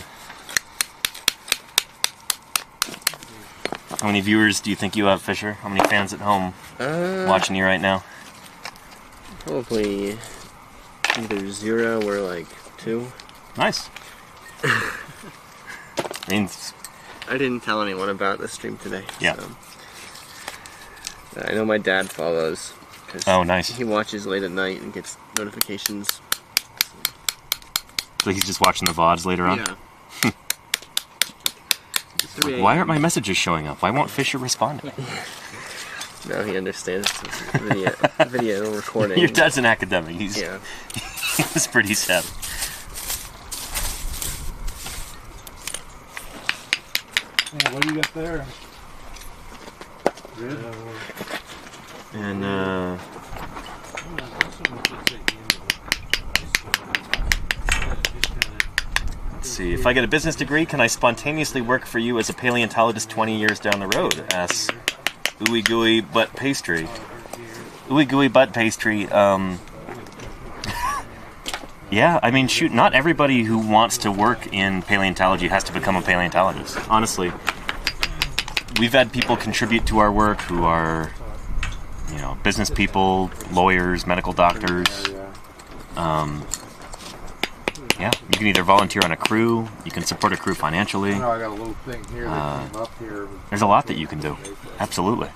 How many viewers do you think you have, Fisher? How many fans at home watching you right now? Probably either 0 or like 2. Nice. I mean, I didn't tell anyone about the stream today. Yeah. So. I know my dad follows. 'Cause oh, nice. He watches late at night and gets notifications. So he's just watching the VODs later on? Yeah. Like, why aren't my messages showing up? Why won't Fisher respond to me? No, he understands. It's video recording. Your dad's an academic. Yeah. He's pretty savvy. Yeah, what do you got there? Good. And, let's see. If I get a business degree, can I spontaneously work for you as a paleontologist 20 years down the road? Asks Ooey Gooey Butt Pastry. Ooey Gooey Butt Pastry, yeah, I mean, shoot, not everybody who wants to work in paleontology has to become a paleontologist. Honestly, we've had people contribute to our work who are, you know, business people, lawyers, medical doctors. Yeah, you can either volunteer on a crew, you can support a crew financially. I know I got a little thing here that came up here. There's a lot that you can do. Absolutely.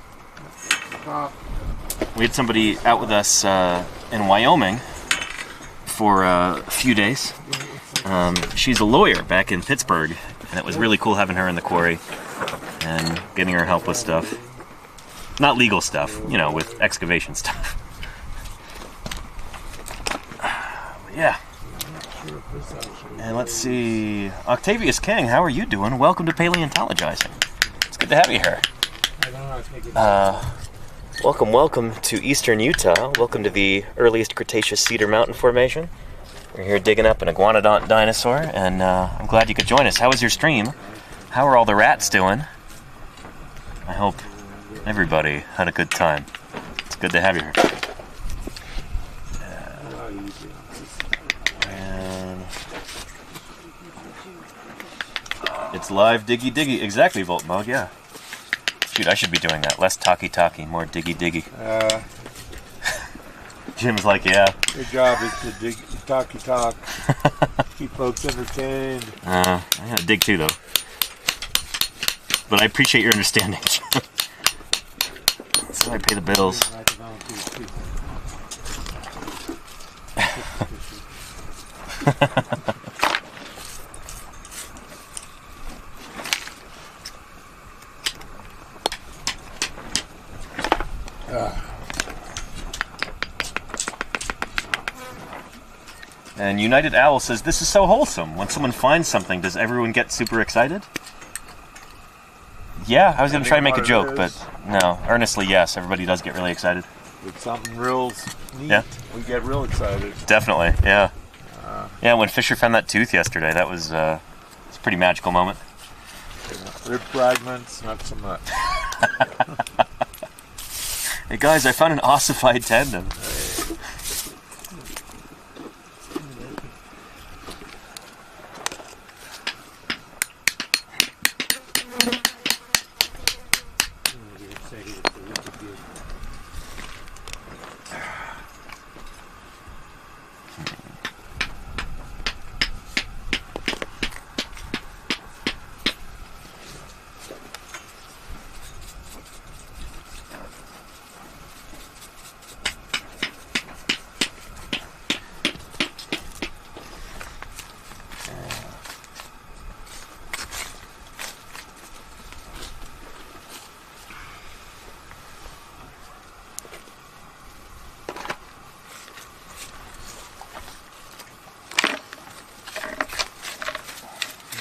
We had somebody out with us in Wyoming for a few days. She's a lawyer back in Pittsburgh, and it was really cool having her in the quarry and getting her help with stuff. Not legal stuff, you know, with excavation stuff. Yeah. And let's see, Octavius King, how are you doing? Welcome to Paleontologizing. It's good to have you here. Welcome to Eastern Utah. Welcome to the earliest Cretaceous Cedar Mountain Formation. We're here digging up an iguanodont dinosaur, and I'm glad you could join us. How was your stream? How are all the rats doing? I hope everybody had a good time. It's good to have you here. And it's live diggy diggy. Exactly, Voltmog, yeah. Shoot, I should be doing that. Less talky, more diggy diggy. Jim's like, yeah. Your job is to dig, talk, keep folks entertained. I gotta dig too, though. But I appreciate your understanding. That's how I pay the bills. And United Owl says, this is so wholesome. When someone finds something, does everyone get super excited? Yeah, I was going to try to make a joke, but no. Earnestly, yes. Everybody does get really excited. It's something real neat. Yeah. We get real excited. Definitely, yeah. Yeah, when Fisher found that tooth yesterday, that was it's a pretty magical moment. Rib fragments, not so much. Hey guys, I found an ossified tendon.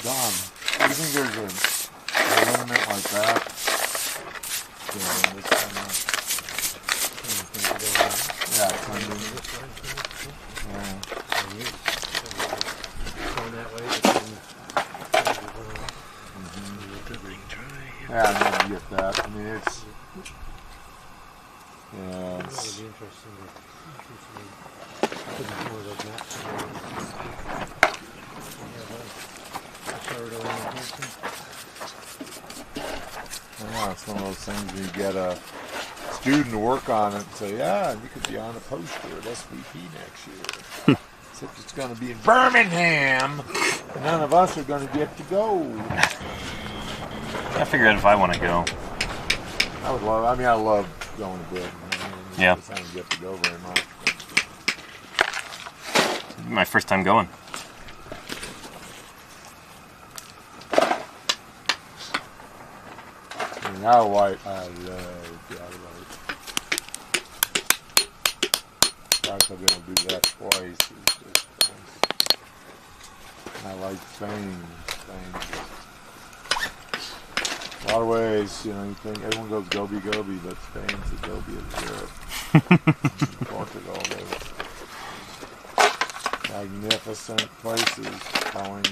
Don, do you think there's a liniment like that? Yeah, this kind of. Yeah, funding. Yeah. Going that way. Yeah, I never get that. I mean, it's. Yeah, That would it's. be interesting to put more of those maps together. Yeah, it's one of those things where you get a student to work on it and say, yeah, you could be on a poster at SVP next year. Except it's going to be in Birmingham, and none of us are going to get to go. I figure out if I want to go. I love going to Britain. Yeah. I don't get to go very much. My first time going. Now white, I love the white. Gosh, I've been able to do that twice. It's just nice. I like Spain. A lot of ways, you think everyone goes Gobi, but Spain's the Gobi of Europe. Portugal, those magnificent places telling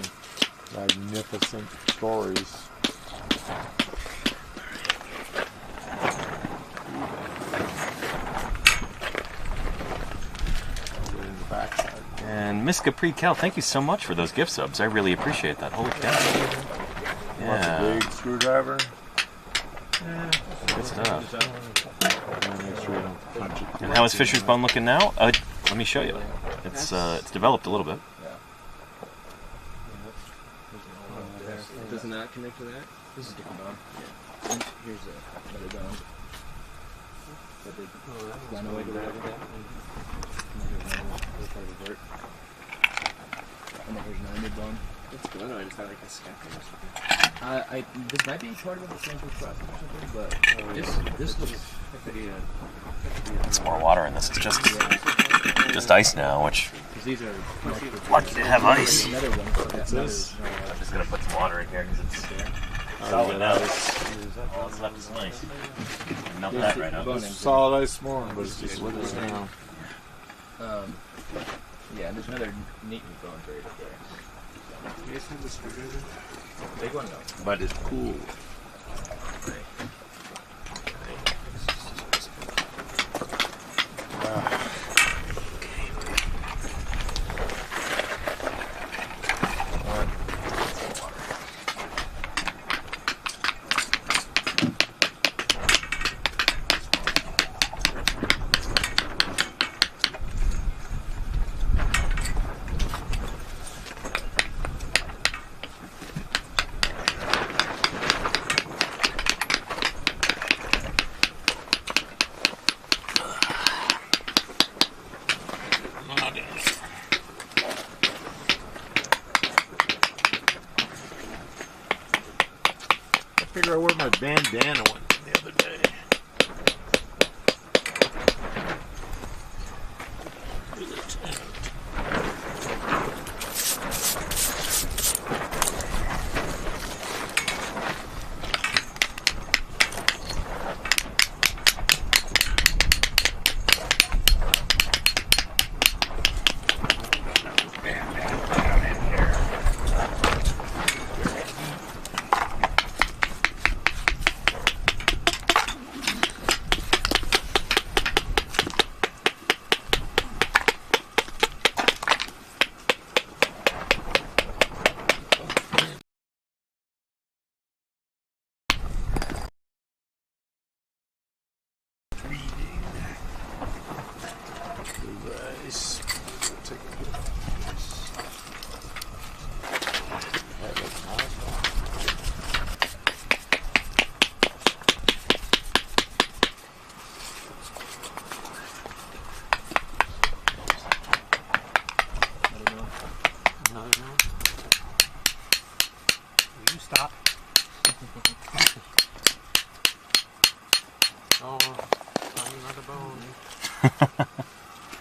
magnificent stories. And Miss Capri Cal, thank you so much for those gift subs. I really appreciate that. Holy cow. What's a big screwdriver? Good stuff. Make sure you don't punch it. And how is Fisher's Bone looking now? Let me show you. It's developed a little bit. Does not connect to that? This is a different bone. Yeah. And here's another bone. That big glenoid or whatever that. And then here's another mid bone. It's glenoid. Is that like a scaffold or something? This might be part of the central process or something, but this looks. It's more water in this. It's just ice now, which. These are. Lucky to have ice. Another one. What's this? I'm just gonna put some water in here because it's solid now. All that's left is nice. Melt that right up. It's solid ice morning, but it's just with us now. Yeah, there's another neat bone buried up there. You guys have the screwdriver? Big one though. But it's cool. Figure out where my bandana went the other day.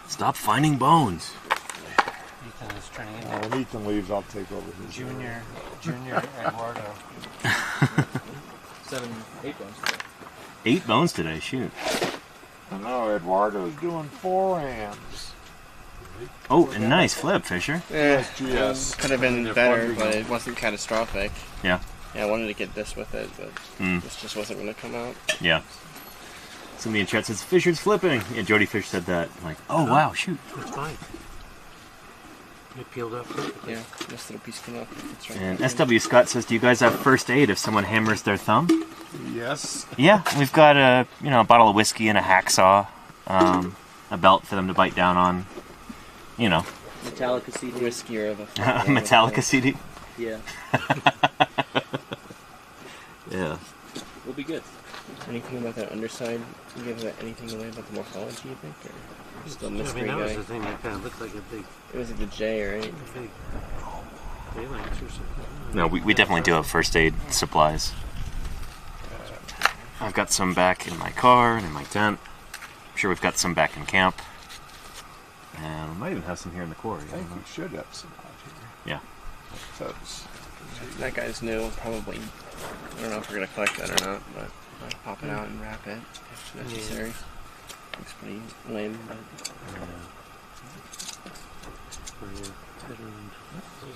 Stop finding bones. Ethan is turning into When Ethan leaves, I'll take over his Junior Eduardo. 7, 8 bones today. 8 bones today, shoot. I know, Eduardo's doing forehands. Oh, a nice flip, Fisher. Yeah, GS. could have been better, but it wasn't catastrophic. Yeah. Yeah, I wanted to get this with it, but this just wasn't going to come out. Yeah. Somebody in chat says, Fisher's flipping. Yeah, Jody Fish said that. Like, oh, wow, shoot. It's fine. It peeled up. Yeah, this little piece came off. It's right And there. SW Scott says, do you guys have first aid if someone hammers their thumb? Yes. Yeah, we've got a bottle of whiskey and a hacksaw, a belt for them to bite down on, Metallica CD. Whiskey or the Metallica CD. Yeah. Yeah. We'll be good. Anything about that underside? Can you give that anything away about the morphology, you think? Or still I mystery mean, that was guy? the thing that kind of looked like a big It was at the J, right? phalanx or something. No, we definitely do have first aid supplies. I've got some back in my car and in my tent. I'm sure we've got some back in camp. And we might even have some here in the quarry. I think we should have some out here. Yeah. That's, That guy's new, probably. I don't know if we're going to collect that or not, but I'll pop it out and wrap it if necessary. Looks pretty lame, but...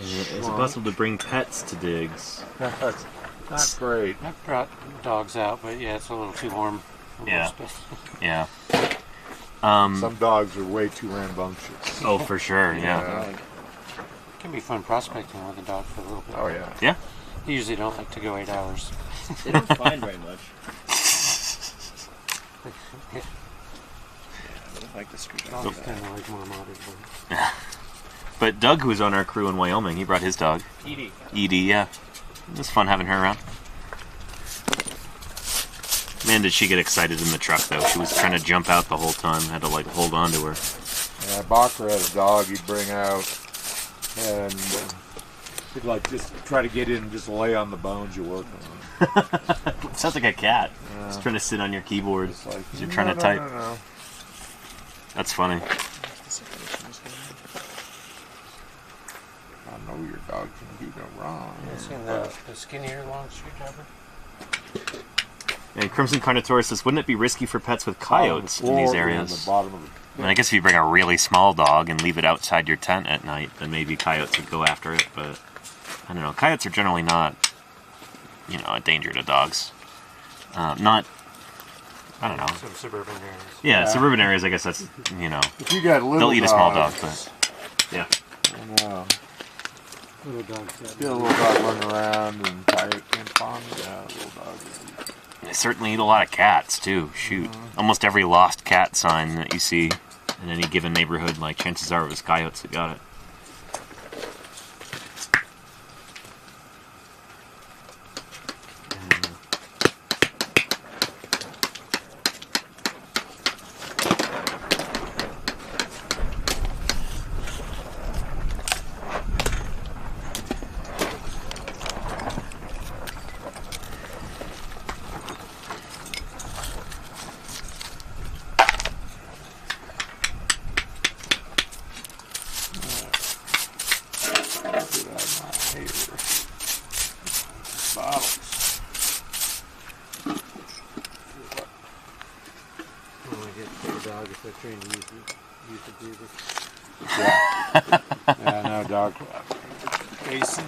Is it possible to bring pets to digs? that's not great. I brought dogs out, but yeah, it's a little too warm. Yeah. Yeah. Some dogs are way too rambunctious. Oh, for sure, yeah. Yeah. It can be fun prospecting with a dog for a little bit. Oh, yeah. Yeah? They usually don't like to go 8 hours. They don't find very much. Yeah, I would like the screwdriver. dogs kind of like more modern. But Doug, who was on our crew in Wyoming, he brought his dog. Edie. Edie, yeah. It was fun having her around. Man, did she get excited in the truck, though. She was trying to jump out the whole time. Had to, hold on to her. Yeah, Bacher had a dog he'd bring out, and he'd, just try to get in and just lay on the bones you're working on. Sounds like a cat. Yeah. Just trying to sit on your keyboard. It's like, You're trying to type. No. That's funny. I know your dog can do no wrong. You seen the skinnier long screwdriver? And Crimson Carnotaurus says, wouldn't it be risky for pets with coyotes in these On areas? the bottom of the I mean, I guess if you bring a really small dog and leave it outside your tent at night, then maybe coyotes would go after it, but I don't know. Coyotes are generally not, a danger to dogs. I don't know. Some suburban areas. Yeah, suburban areas, I guess that's, If you got little they'll eat a small dog, dogs, but yeah. I know. Little dogs. Get a little dog running around and coyote can't find it. Yeah, little dog. They certainly eat a lot of cats, too. Shoot. Almost every lost cat sign that you see in any given neighborhood, chances are it was coyotes that got it. Yeah, no dog. Basin.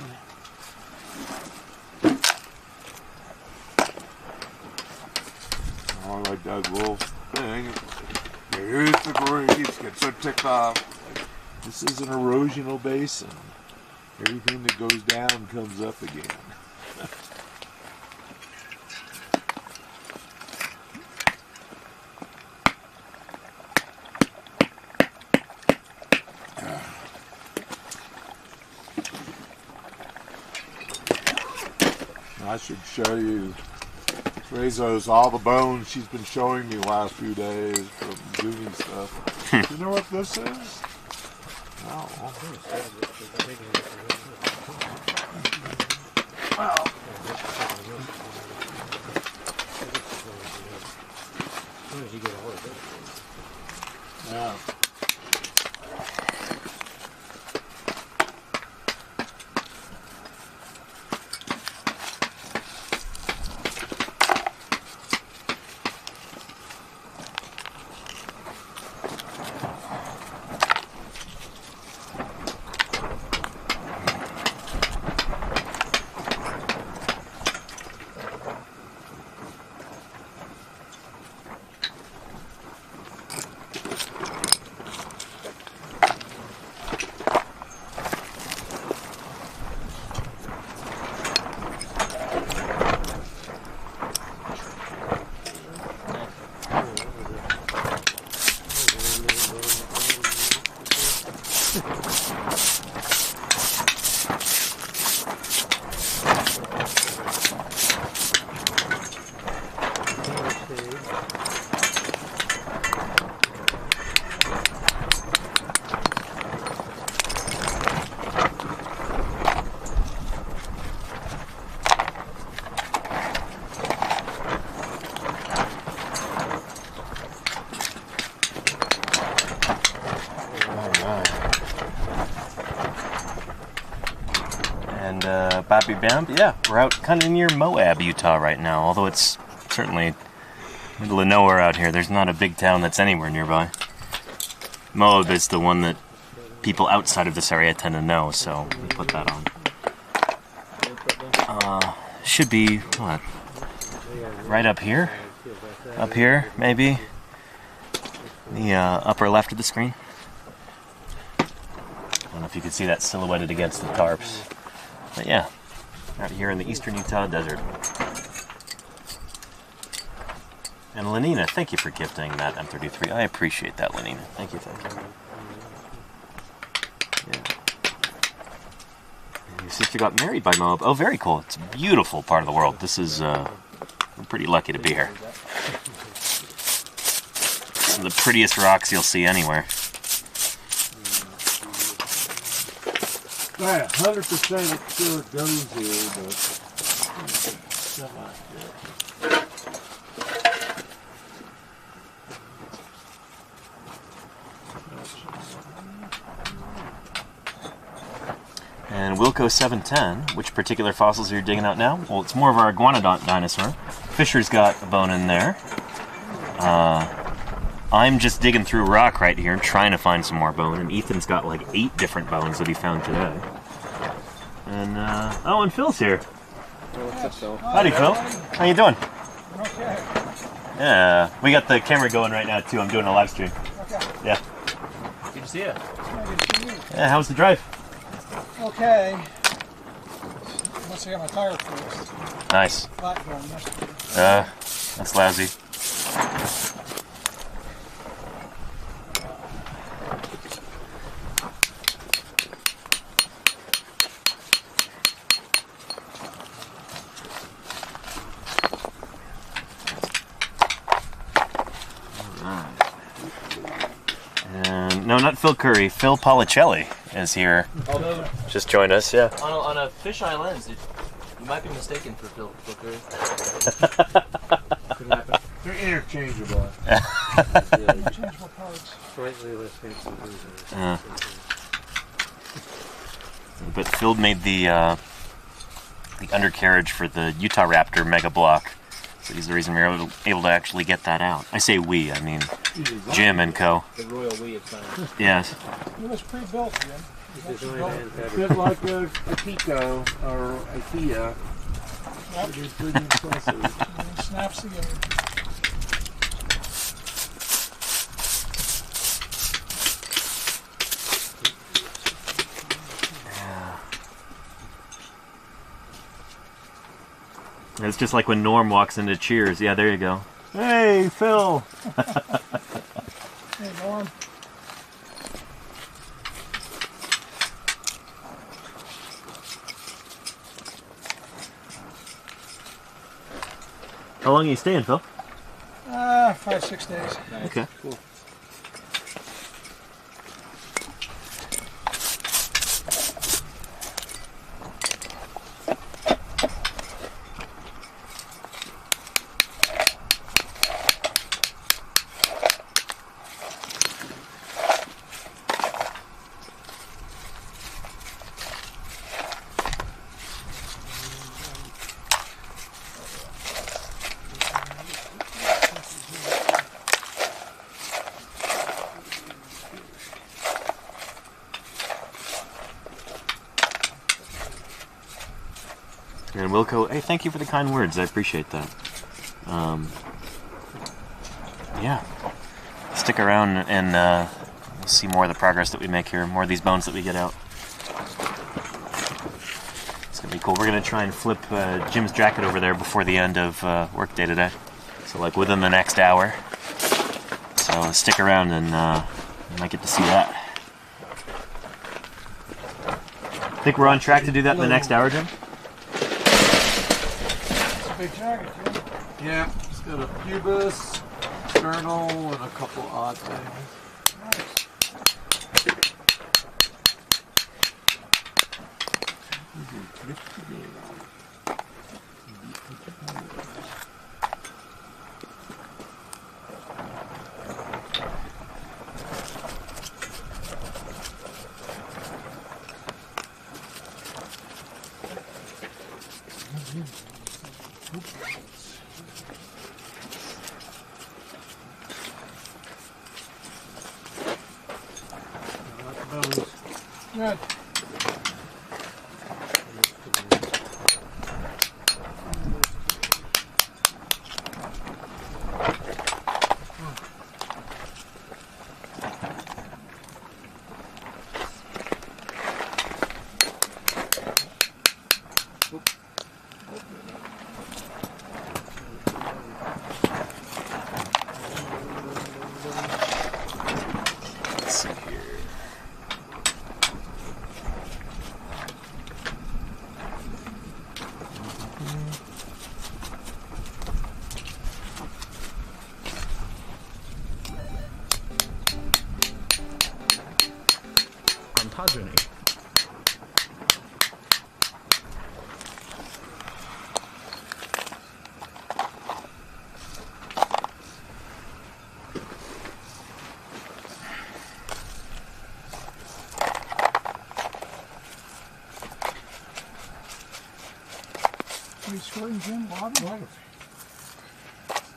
Oh, like Doug Wolf thing. Here's the grades. Get so ticked off. This is an erosional basin. Everything that goes down comes up again. I should show you Rezo's all the bones she's been showing me the last few days from doing stuff. You know what this is? No. Well, As soon as you get a hold of it. Yeah. And Bobby Bam, yeah, we're out kind of near Moab, Utah right now, although it's certainly middle of nowhere out here. There's not a big town that's anywhere nearby. Moab is the one that people outside of this area tend to know, so we put that on. Should be, what, right up here? Up here, maybe? The upper left of the screen? I don't know if you can see that silhouetted against the tarps. But yeah, out here in the eastern Utah desert. And Lenina, thank you for gifting that M33. I appreciate that, Lenina. Thank you, thank you. Yeah. And your sister got married by Moab. Oh, very cool. It's a beautiful part of the world. This is, we're pretty lucky to be here. Some of the prettiest rocks you'll see anywhere. Right, 100% it sure goes here, but semi-good. And Wilco 710, which particular fossils are you digging out now? Well, it's more of our iguanodont dinosaur. Fisher's got a bone in there. I'm just digging through rock right here, trying to find some more bone, and Ethan's got like 8 different bones that he found today. And, oh, and Phil's here. What's up, Phil? Howdy, Phil. How you doing? Okay. Yeah, we got the camera going right now, too. I'm doing a live stream. Okay. Yeah. Good to see you. Yeah, how was the drive? Okay. Once I got my tire fixed. Nice. Flat going yesterday. That's lousy. No, not Phil Curry. Phil Policelli is here. Although, Just joined us, yeah. on a fisheye lens, you might be mistaken for Phil Curry. Could happen. They're interchangeable. Changeable parts. Slightly less fancy version. But Phil made the undercarriage for the Utah Raptor Mega Block. So he's the reason we were able to actually get that out. I say we, I mean Jim and co. The royal we of science. Yes. It was pre-built, Jim. It's a bit like a Pico or a Kia. Yep. It is pretty impressive. It snaps together. It's just like when Norm walks into Cheers. Yeah, there you go. Hey, Phil. Hey, Norm. How long are you staying, Phil? 5-6 days. Nice. Okay. Cool. And Wilco, hey, thank you for the kind words. I appreciate that. Yeah. Stick around and we'll see more of the progress that we make here, more of these bones that we get out. It's going to be cool. We're going to try and flip Jim's jacket over there before the end of work day today. So like within the next hour. So stick around and you might get to see that. Think we're on track to do that in the next hour, Jim? Big jacket, yeah. It's got a pubis, sternal, and a couple odd things. Good. Let's see here. Ontogeny. Are you squirting, Jim? Water?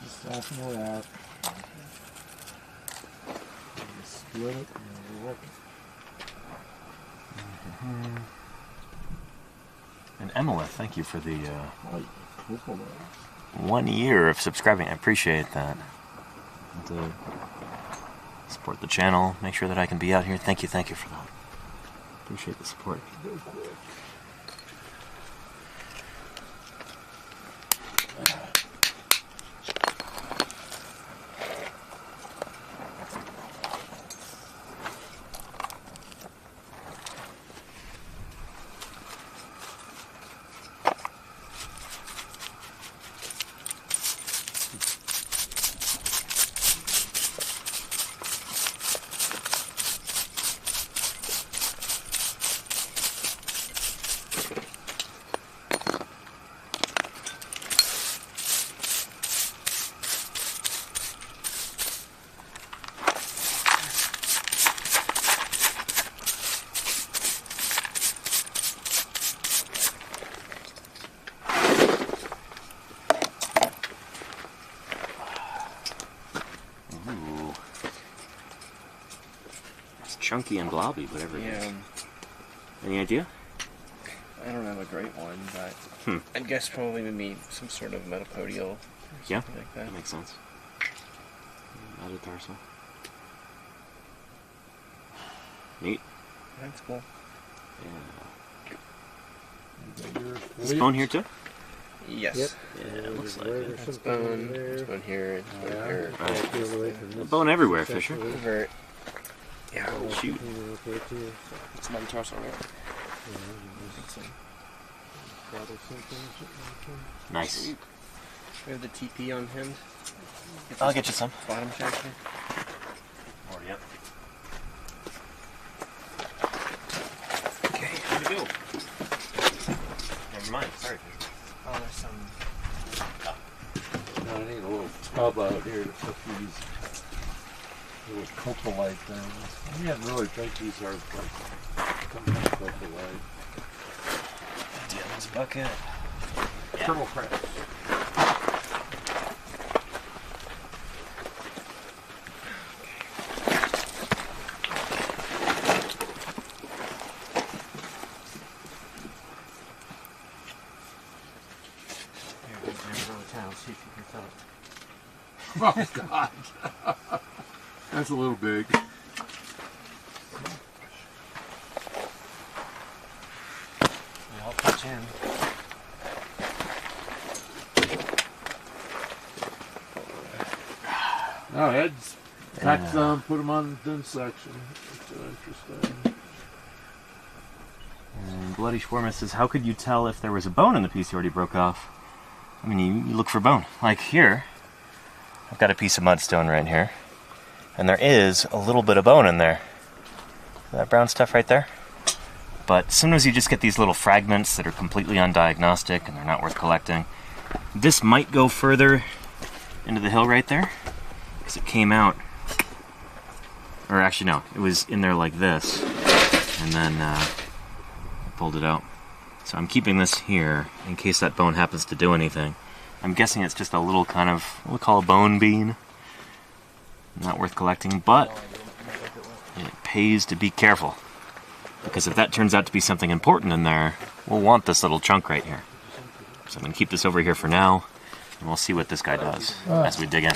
Just soften it out. Just split it and work it. And Emma, thank you for the Oh, cool. 1 year of subscribing. I appreciate that. And to support the channel, make sure that I can be out here. Thank you for that. Appreciate the support. Ooh. It's chunky and blobby, whatever it is. Any idea? I don't have a great one, but I'd guess probably maybe some sort of metapodial or Yeah, something like that. that makes sense. Metatarsal. Neat. That's cool. Yeah. Is this bone here too? Yes. Yep. Yeah, it looks like it. That's bone. There's bone here. There's bone here. A bone everywhere, Fisher. Over. Yeah. Oh, shoot. It's metatarsal, right? Nice. We have the TP on him. I'll get you some. Bottom chapter. Already up. Okay. Here we go. Never mind. Sorry, Fisher. Oh, there's some. I need a little tub out here to put these little copalite things. I didn't really think these are like some kind of copalite. Dylan's bucket. Turtle crabs. see if you can tell it. Oh, God. That's a little big. Yeah, I'll pitch in. No, heads. Cut some, put them on the thin section. It's so interesting. And Bloody Shawarma says, how could you tell if there was a bone in the piece you already broke off? I mean, you look for bone. Like here, I've got a piece of mudstone right here, and there is a little bit of bone in there. That brown stuff right there? But sometimes you just get these little fragments that are completely undiagnostic and they're not worth collecting. This might go further into the hill right there, because it came out, or actually no, it was in there like this, and then I pulled it out. So I'm keeping this here in case that bone happens to do anything. I'm guessing it's just a little kind of, what we call a bone bean. Not worth collecting, but it pays to be careful. Because if that turns out to be something important in there, we'll want this little chunk right here. So I'm going to keep this over here for now, and we'll see what this guy does as we dig in.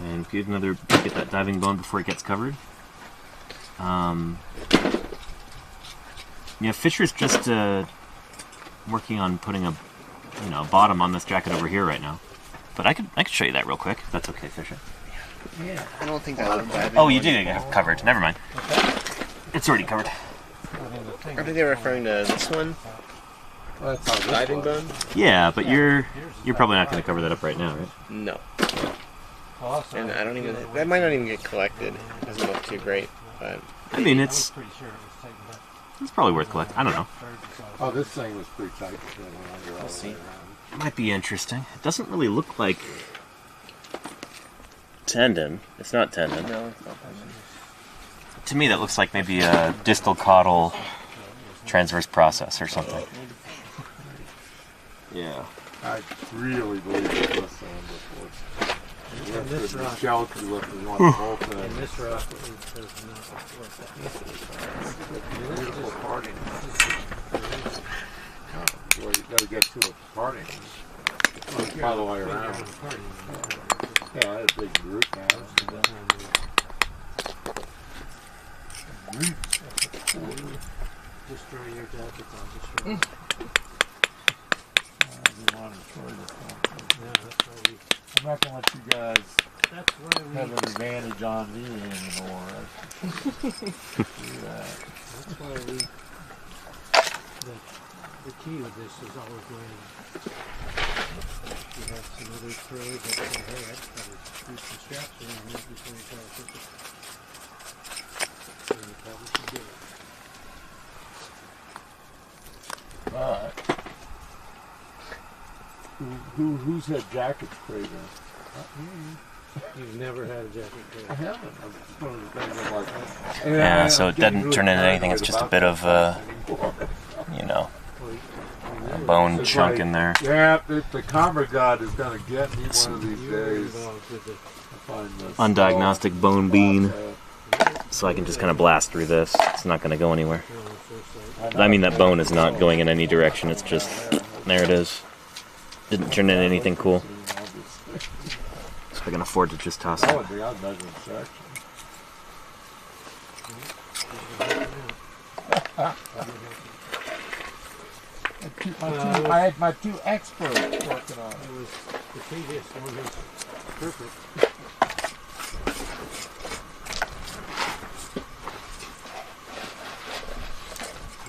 And get that diving bone before it gets covered. Yeah, Fisher's just working on putting a bottom on this jacket over here right now. But I could show you that real quick. If that's okay, Fisher. Yeah, I don't think that was bad. Oh, you did have it covered. Never mind. It's already covered. Are they referring to this one? Well, that's how this Diving was. bone? Yeah, but you're probably not going to cover that up right now, right? No. Also, And I don't even. That might not even get collected. It doesn't look too great, but. I mean, I was it's pretty sure it was taken back. probably worth collecting. I don't know. Oh, this thing was pretty tight. So it went under all the see. way around. It might be interesting. It doesn't really look like tendon. It's not tendon. No, it's not that. To me, that looks like maybe a distal caudal transverse process or something. Yeah. I really believe it was sand before. And this rock, Skeleton looking one the whole and thing. this rock does not work that Beautiful parting. Well, you gotta get to a parting. All the way around. Yeah, I had a big root now. Destroy your jackets, I'll destroy. Yeah, that's why we. I'm not gonna let you guys That's why we. have an advantage on me anymore. That's why we. The key with this is always landing. You have some other pros that say, hey, I'd probably do some straps around here before you try to fix it. And you probably should do it. But who's had jackets crazy? You've never had a jacket I crazy. haven't. I'm just one of the things I'm like. Yeah, so it doesn't turn into anything. It's just a bit of, a bone chunk in there. Yeah, the Comber God is gonna get me one of these days. Find this. Undiagnostic bone bean. So I can just kind of blast through this. It's not going to go anywhere. I mean, that bone is not going in any direction. It's just, there it is. Didn't turn into anything cool. So I can afford to just toss That it. would be on measuring section. I had my two experts working on it. It was the previous one was perfect.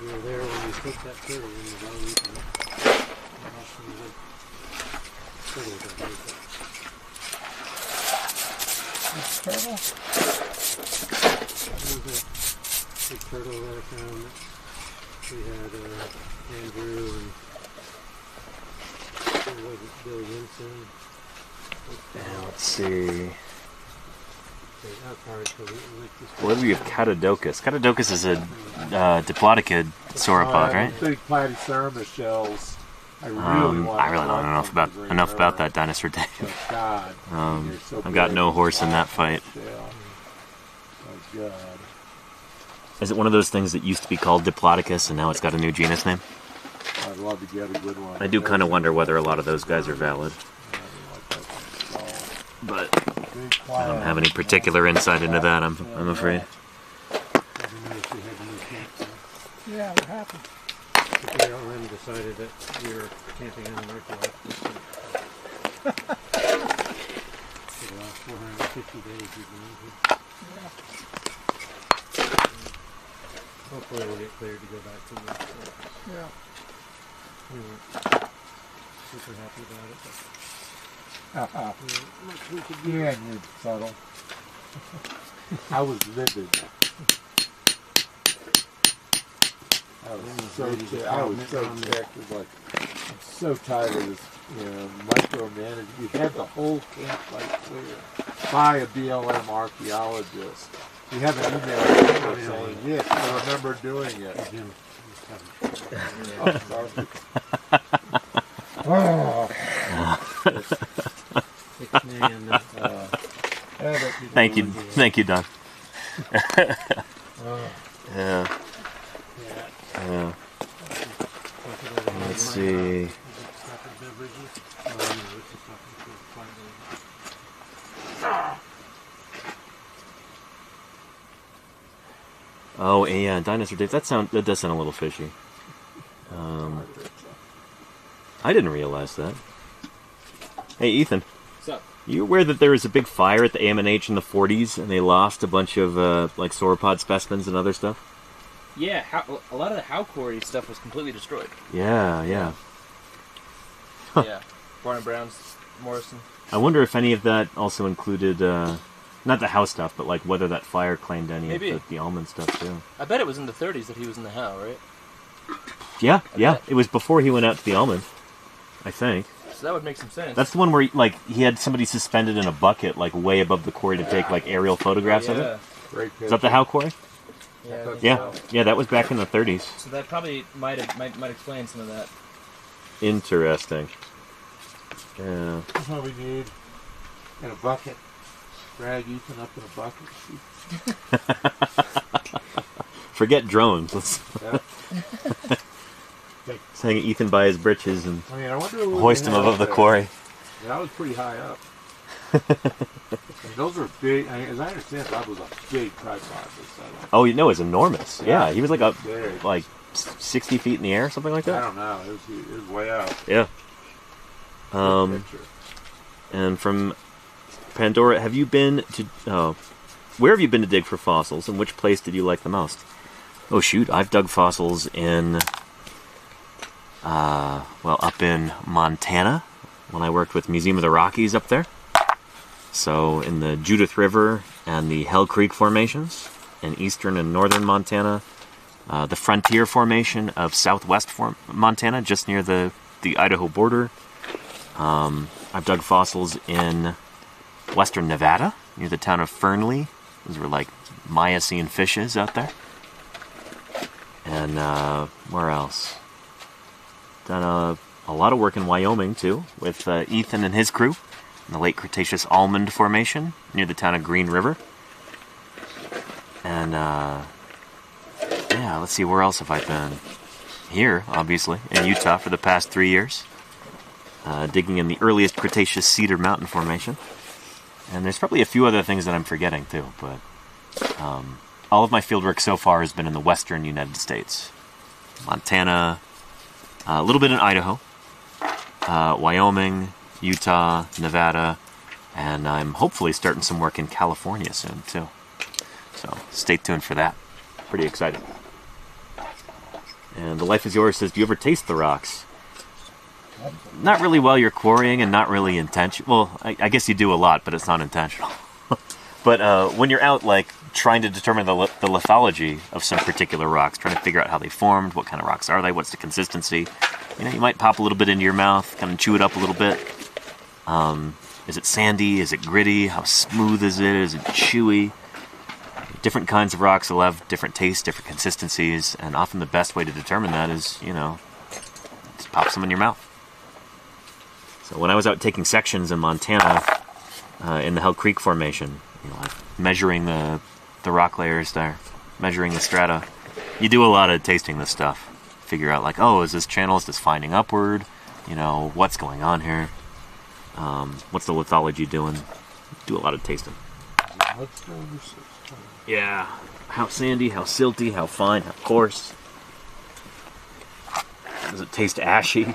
You were there when you took that turtle in the valley. Turtle? Big turtle that I found. We had Andrew and who was it, Bill Winson. Let's see. That's hard to like this. What do we have? Catodocus. Catodocus is a diplodocid sauropod, right? Big platycermus shells. I really want I really don't know enough about that dinosaur dig. Oh, God. You're so I've got big. no horse in that fight. Yeah. Oh, God. Is it one of those things that used to be called Diplodocus and now it's got a new genus name? I'd love to get a good one. I do kind of wonder whether a lot of those guys are valid, but I don't have any particular insight into that. I'm afraid. Yeah, what happened? They already decided that we were camping on an archaeological for the last 450 days we've been in here. Hopefully we'll get cleared to go back to work. Yeah. We weren't super happy about it, but much we could do. Yeah, you're subtle. I was livid. I was so sick. It was like, I'm so tired of this, micromanagement. We had the whole campsite clear by a BLM archaeologist. We have an email saying, yes, I remember doing it. Jim, Oh, sorry. Six man, Thank you, Don. Yeah. Yeah. Let's see. Oh, yeah, dinosaur dig. That does sound a little fishy. I didn't realize that. Hey, Ethan. What's up? You aware that there was a big fire at the AMNH in the 40s, and they lost a bunch of sauropod specimens and other stuff? Yeah, a lot of the How Quarry stuff was completely destroyed. Yeah. Yeah. Barnum Brown's, Morrison. I wonder if any of that also included, not the How stuff, but like whether that fire claimed any of the almond stuff too. I bet it was in the 30s that he was in the How, right? Yeah. It was before he went out to the almond, I think. So that would make some sense. That's the one where he had somebody suspended in a bucket way above the quarry to take aerial photographs of it. Great Is that the How Quarry? Yeah. Yeah, that was back in the 30s. So that probably might explain some of that. Interesting. Yeah. That's what we need. In a bucket. Drag Ethan up in a bucket. Forget drones. Let's hang Ethan by his britches and I wonder what hoist him above the quarry. Yeah, that was pretty high up. Those are big. As I understand, that was a big tripod. Oh, it's enormous. Yeah, he was big. 60 feet in the air, something like I that. don't know. It was way out. Yeah. And from Pandora, have you been to? Where have you been to dig for fossils, and which place did you like the most? Oh shoot, I've dug fossils in, up in Montana when I worked with Museum of the Rockies up there. So in the Judith River and the Hell Creek formations in eastern and northern Montana, the Frontier Formation of southwest Montana, just near the Idaho border. I've dug fossils in western Nevada, near the town of Fernley. Those were Miocene fishes out there. And where else? Done a lot of work in Wyoming, too, with Ethan and his crew in the late Cretaceous Almond Formation, near the town of Green River. And, let's see, where else have I been? Here, obviously, in Utah for the past 3 years. Digging in the earliest Cretaceous Cedar Mountain Formation. And there's probably a few other things that I'm forgetting, too, but all of my fieldwork so far has been in the western United States. Montana, a little bit in Idaho, Wyoming, Utah, Nevada, and I'm hopefully starting some work in California soon, too. So stay tuned for that. Pretty excited. And The Life is Yours says, do you ever taste the rocks? Not really while you're quarrying, and not really intentional. Well, I guess you do a lot, but it's not intentional. But when you're out, trying to determine the lithology of some particular rocks, trying to figure out how they formed, what kind of rocks are they, what's the consistency, you might pop a little bit into your mouth, kind of chew it up a little bit. Is it sandy? Is it gritty? How smooth is it? Is it chewy? Different kinds of rocks will have different tastes, different consistencies, and often the best way to determine that is, just pop some in your mouth. So when I was out taking sections in Montana, in the Hell Creek Formation, like measuring the rock layers there, measuring the strata, you do a lot of tasting this stuff. Figure out like, oh, is this channel, is this finding upward? What's going on here? What's the lithology doing? Do a lot of tasting. Yeah. How sandy, how silty, how fine, how coarse. Does it taste ashy?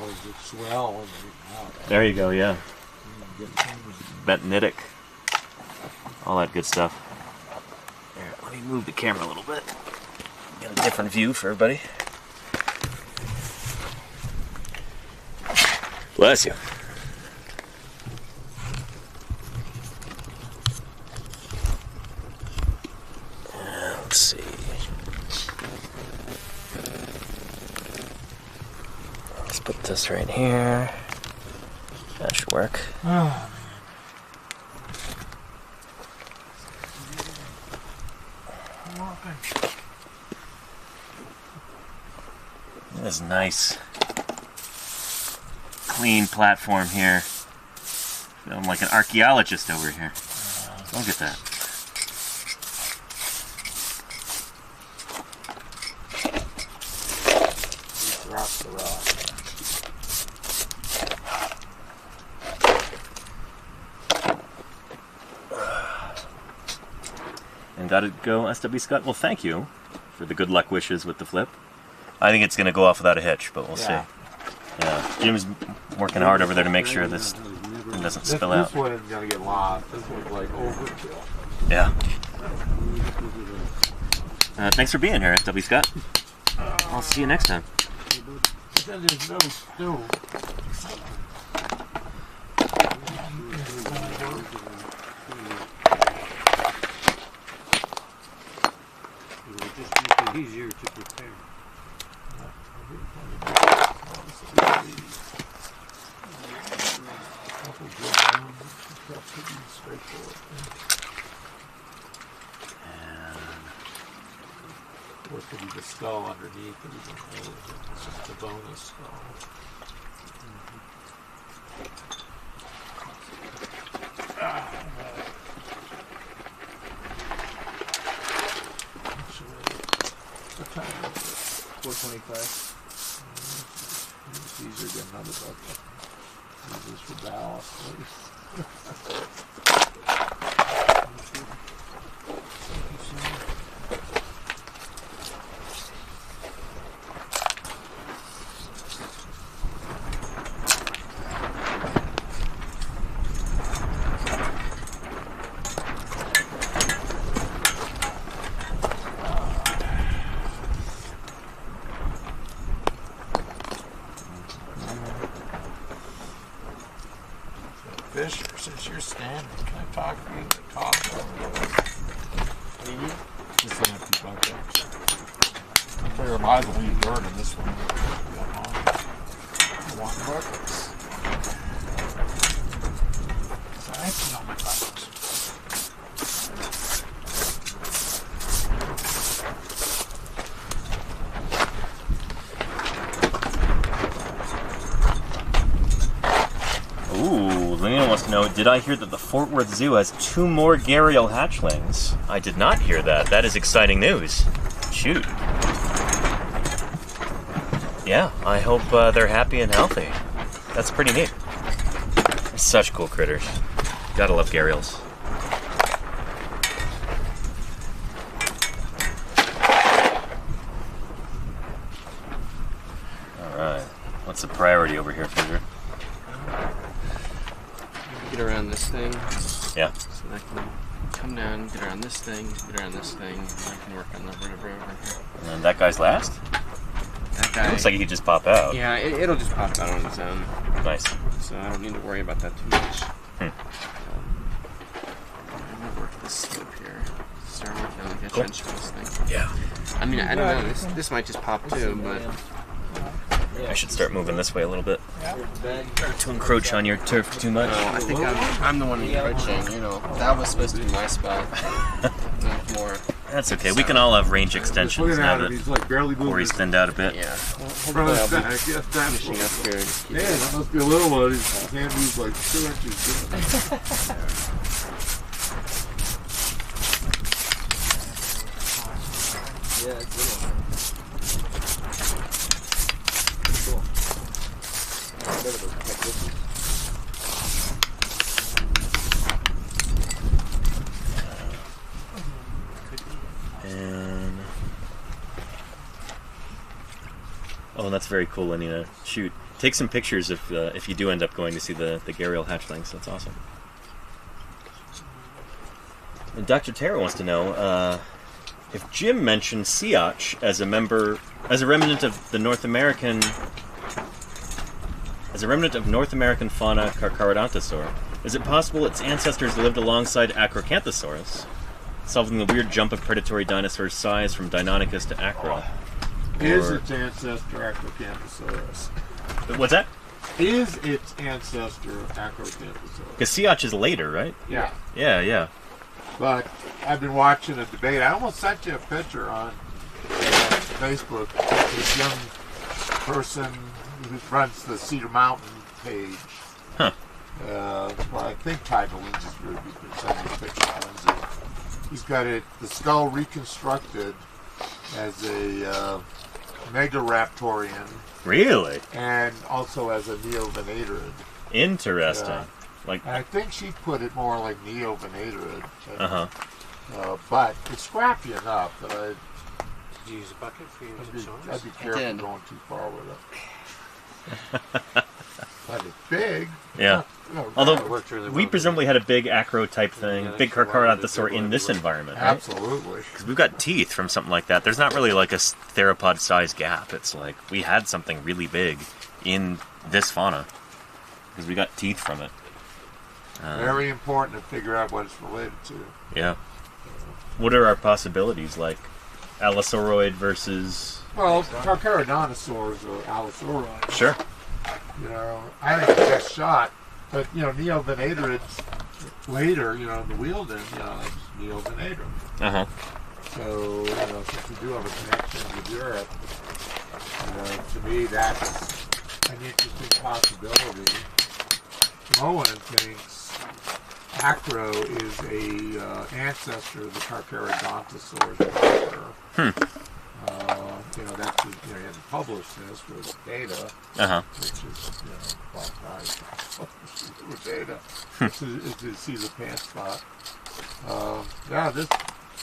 Or does it swell? There you go, yeah. Bentonitic. All that good stuff. Here, let me move the camera a little bit. Get a different view for everybody. Bless you. Let's see. Let's put this right here. That should work. This is nice, clean platform here. Feeling like an archaeologist over here. Look at that. And got it go, SW Scott. Well, thank you for the good luck wishes with the flip. I think it's going to go off without a hitch, but we'll see. Yeah, Jim's working hard over there to make sure this thing doesn't spill out. This one is going to get lost. This one's like overkill. Yeah. Thanks for being here, SW Scott. I'll see you next time. But then there's no stove. It would just make it easier to prepare. Or it could be the skull underneath it, it's just a bonus skull. What time is it? 425. These are getting another bucket. Use this for ballast, please. Fisher, since you're standing, can I talk to you? Just an empty bucket. I figure I might as well leave dirt in this one. I want buckets. So I emptied all my buckets. Ooh, Lena wants to know, did I hear that the Fort Worth Zoo has 2 more gharial hatchlings? I did not hear that. That is exciting news. Shoot. Yeah, I hope they're happy and healthy. That's pretty neat. They're such cool critters. Gotta love gharials. Alright. What's the priority over here, Figure? Get around this thing. Yeah. So I can come down, get around this thing, get around this thing. I can work on the vertebrae over here. And then that guy's last? That guy. It looks like he could just pop out. Yeah, it'll just pop out on its own. Nice. So I don't need to worry about that too much. Hmm. I'm gonna work this slope here. Start working like a Cool. trench for this thing. Yeah. I mean, I don't know. This might just pop too, but I should start moving this way a little bit. Not to encroach on your turf too much. I think I'm the one encroaching. You know, that was supposed to be my spot. Not more. That's okay. We can all have range extensions Looking now at him, that he's like barely moving. Corey's thinned out a bit. Yeah. Hold on a sec. I guess that's Finishing up here. Just keep Man, that must be a little one. His hand moves like 2 inches. Yeah, it's little. Cool. Better than like this one. And oh, that's very cool, Lenina. Shoot, take some pictures if you do end up going to see the gharial hatchlings. That's awesome. And Dr. Tara wants to know if Jim mentioned Siach as a remnant of North American fauna Carcharodontosaur. Is it possible its ancestors lived alongside Acrocanthosaurus, solving the weird jump of predatory dinosaurs' size from Deinonychus to Acro? Is its ancestor Acrocanthosaurus? What's that? Is its ancestor Acrocanthosaurus? Because Siach is later, right? Yeah. Yeah. But I've been watching a debate. I almost sent you a picture on Facebook. This young person who runs the Cedar Mountain page. Huh. Well, I think Tiger Lindsay's group. He's been sending pictures to Lindsay. He's got the skull reconstructed as a Megaraptorian. Really? And also as a Neovenatorid. Interesting. Like, and I think she put it more like Neovenatorid. Uh-huh. But it's scrappy enough that Did you use a bucket for your I'd be careful going too far with it. But it's big. Yeah. No, Although really we presumably had a big acro type thing, big Carcharodontosaur in this environment, right? Absolutely. Because we've got teeth from something like that. There's not really like a theropod size gap. It's like we had something really big in this fauna because we got teeth from it. Very important to figure out what it's related to. Yeah. What are our possibilities? Like Allosauride versus... Well, Carcharodontosaurs are Allosauroids. Sure. You know, I think the best shot. But, you know, Neovenatorids later, you know, the Wielden, you know, it's Neovenator. Uh-huh. So, you know, since we do have a connection with Europe, you know, to me that's an interesting possibility. Moen thinks Acro is a ancestor of the Carcharodontosaurs. You know, that's you know, he hasn't published this with data, which is you know, well, nice with data. This is see the pants spot. Yeah, the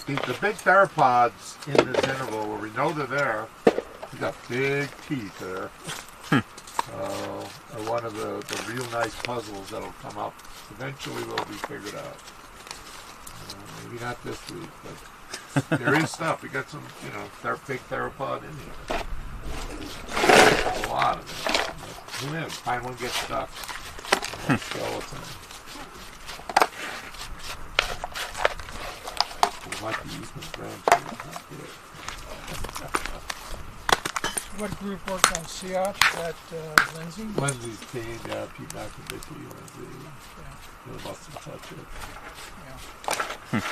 big theropods in this interval where we know they're there. We got big teeth there. Are one of the real nice puzzles that'll come up. Eventually will be figured out. Maybe not this week, but there is stuff. We got some, you know, big theropod in here. A lot of it. Who knows? Find one gets stuck. Skeleton. We might be using grandchildren. What group worked on Siach? That Lindsay? Lindsay's team, yeah, Pete McAvicky, Lindsay. Yeah. They must have touched it. Yeah.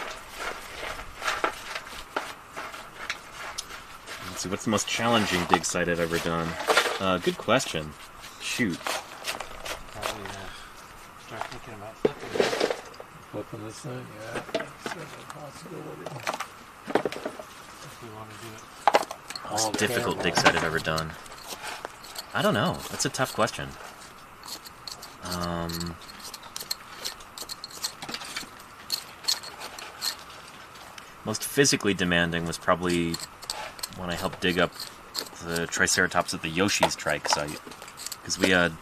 Let's see, what's the most challenging dig site I've ever done? Good question. Shoot. Probably start thinking about Flipping this thing, yeah. That's a possibility. if we want to do it. Most difficult dig site I've ever done. I don't know. That's a tough question. Most physically demanding was probably when I helped dig up the Triceratops at the Yoshi's Trike site. Because we had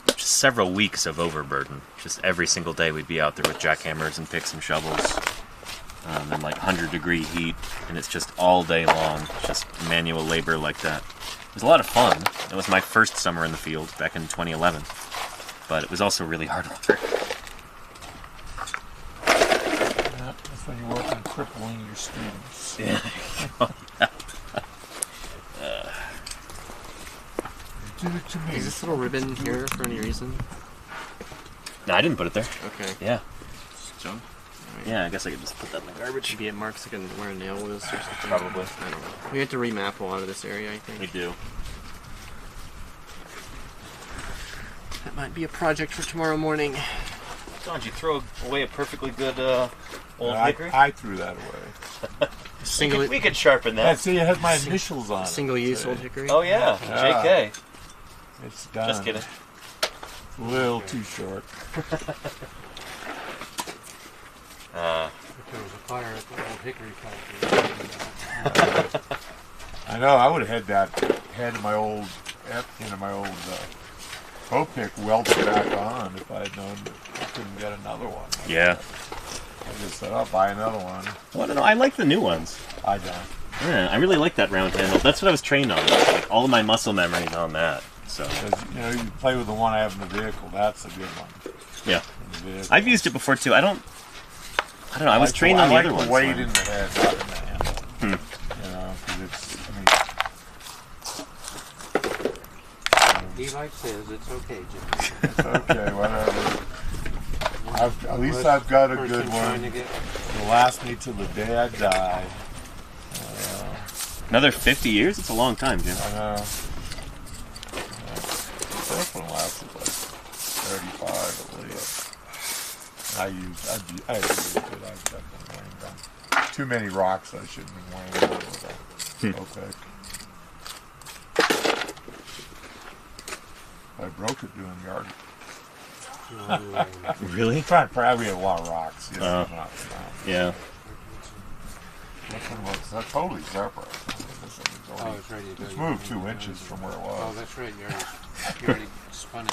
just several weeks of overburden. Just every single day we'd be out there with jackhammers and picks and shovels. And like 100-degree heat, and it's just all day long, just manual labor like that. It was a lot of fun. It was my first summer in the field back in 2011, but it was also really hard work. Yeah, that's when you work on crippling your students. Yeah. Did it to me. Is this little ribbon here for any reason? No, I didn't put it there. Okay. Yeah. Junk? Yeah, I guess I could just put that in the garbage. Maybe it marks like where a nail was or something. Probably. I don't know. We have to remap a lot of this area, I think. We do. That might be a project for tomorrow morning. Don't you throw away a perfectly good old hickory? I threw that away. We could sharpen that. See, it has my initials on it. Single-use old hickory. Oh yeah, JK. It's done. Just kidding. A little too short. If there was a fire at the old hickory factory. I know. I would have had my old bow pick welded back on if I had known that I couldn't get another one. Yeah. I just said, I'll buy another one. Well, I don't know. I like the new ones. I don't. Yeah, I really like that round handle. That's what I was trained on. Like all of my muscle memory is on that. So. You play with the one I have in the vehicle. That's a good one. Yeah. I've used it before too. I don't know. I was trained on the other ones. I like the weight in the head, not in the handle. You know, because it's. He likes his. It's okay, Jim. It's okay, whatever. At least I've got a good one. It'll last me till the day I die. Another 50 years? It's a long time, Jim. I know. This one lasted like 35 at least. I used it. I definitely weighing down. Too many rocks I shouldn't have weighing down with that. So thick. I broke it doing yard. Really? Probably a lot of rocks. Yeah. That's totally separate. Oh, it's ready to It's moved 2 inches from where it was. Oh, that's right. You already spun it.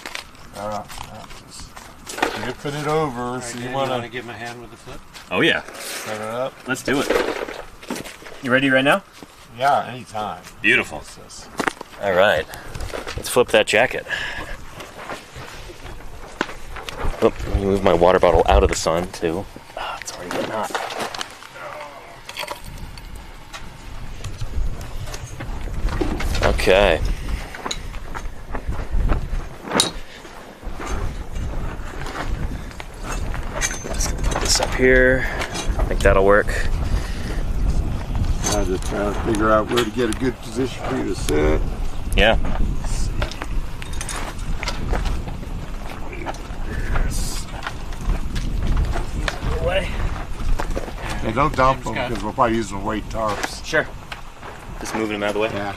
Just flipping it over. Right, So you you want want to to give him a hand with the flip? Oh yeah. set it up? Let's do it. You ready right now? Yeah, anytime. Beautiful. What's this? All right. Let's flip that jacket. Oh, let me move my water bottle out of the sun too. Oh, it's already getting hot. Okay. Just gonna put this up here. I think that'll work. I'm just trying to figure out where to get a good position for you to sit. Yeah. Away. And don't dump them because we'll probably use them weight tarps. Sure. Just moving them out of the way. Yeah.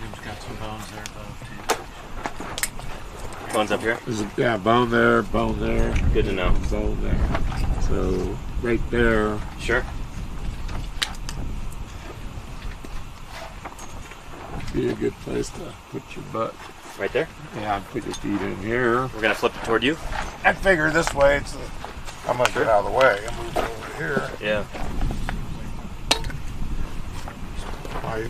Jim's got some bones there above, too. Bones up here. Yeah, bone there, bone there. Good to know. Bone there. So, right there. Sure. Be a good place to put your butt. Right there. Yeah, put your feet in here. We're gonna flip it toward you. I figure this way, I'm gonna get out of the way. I'm moving over here. Yeah.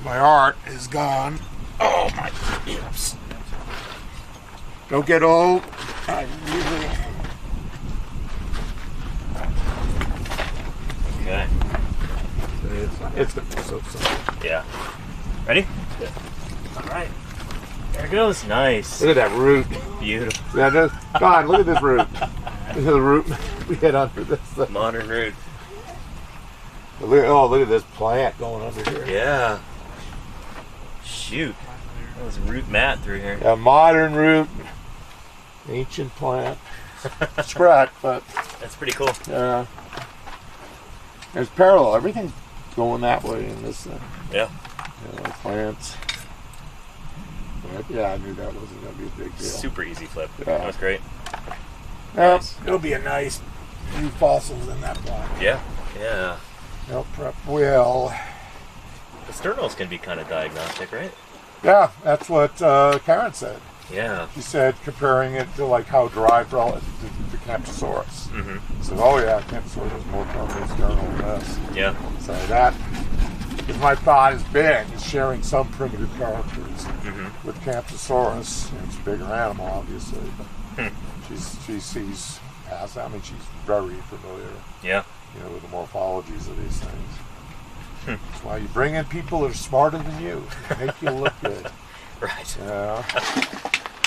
My art is gone. Oh my hips. Don't get old. I usually. Okay. It's gonna be so simple. Yeah. Ready? Yeah. All right. There it goes. Nice. Look at that root. Beautiful. Yeah, God, look at this root. Look at the root we had under this thing. Modern root. Look at this plant going under here. Yeah. Shoot. That was root mat through here. A modern root, ancient plant. Scratch, but That's pretty cool. it's parallel. Everything's going that way in this thing. Yeah. Plants. But yeah, I knew that wasn't going to be a big deal. Super easy flip. Yeah. That was great. Nice. It'll be a nice few fossils in that block. Yeah. Yeah. They'll prep well. The sternals can be kind of diagnostic, right? Yeah, that's what Karen said. Yeah. She said comparing it to like how derived relative to Camptosaurus. Mm-hmm. So, oh yeah, Camptosaurus is more permanent sternal than this. Yeah. So that, because my thought has been, is sharing some primitive characters with Camptosaurus. It's a bigger animal, obviously, but she sees past. I mean, she's very familiar. Yeah. With the morphologies of these things. That's why you bring in people that are smarter than you, make you look good. Right.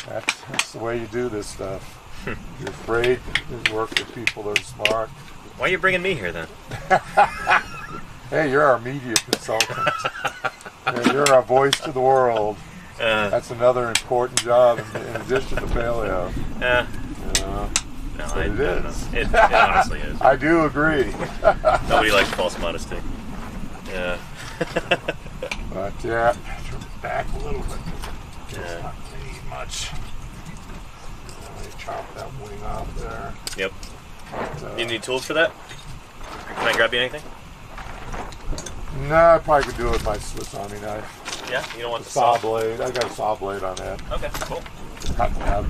That's the way you do this stuff. You're afraid to work with people that are smart. Why are you bringing me here then? Hey, you're our media consultant. Yeah, you're our voice to the world. That's another important job in addition to paleo. No, It is. It honestly is. I do agree. Nobody likes false modesty. Yeah. But yeah, turn it back a little bit. It's Yeah. not need much. Let me chop that wing off there. Yep. But, You need tools for that? Can I grab you anything? no, I probably could do it with my Swiss Army knife. Yeah. You don't want the Saw saw? blade. I got a saw blade on that. Okay. Cool. Cutting out,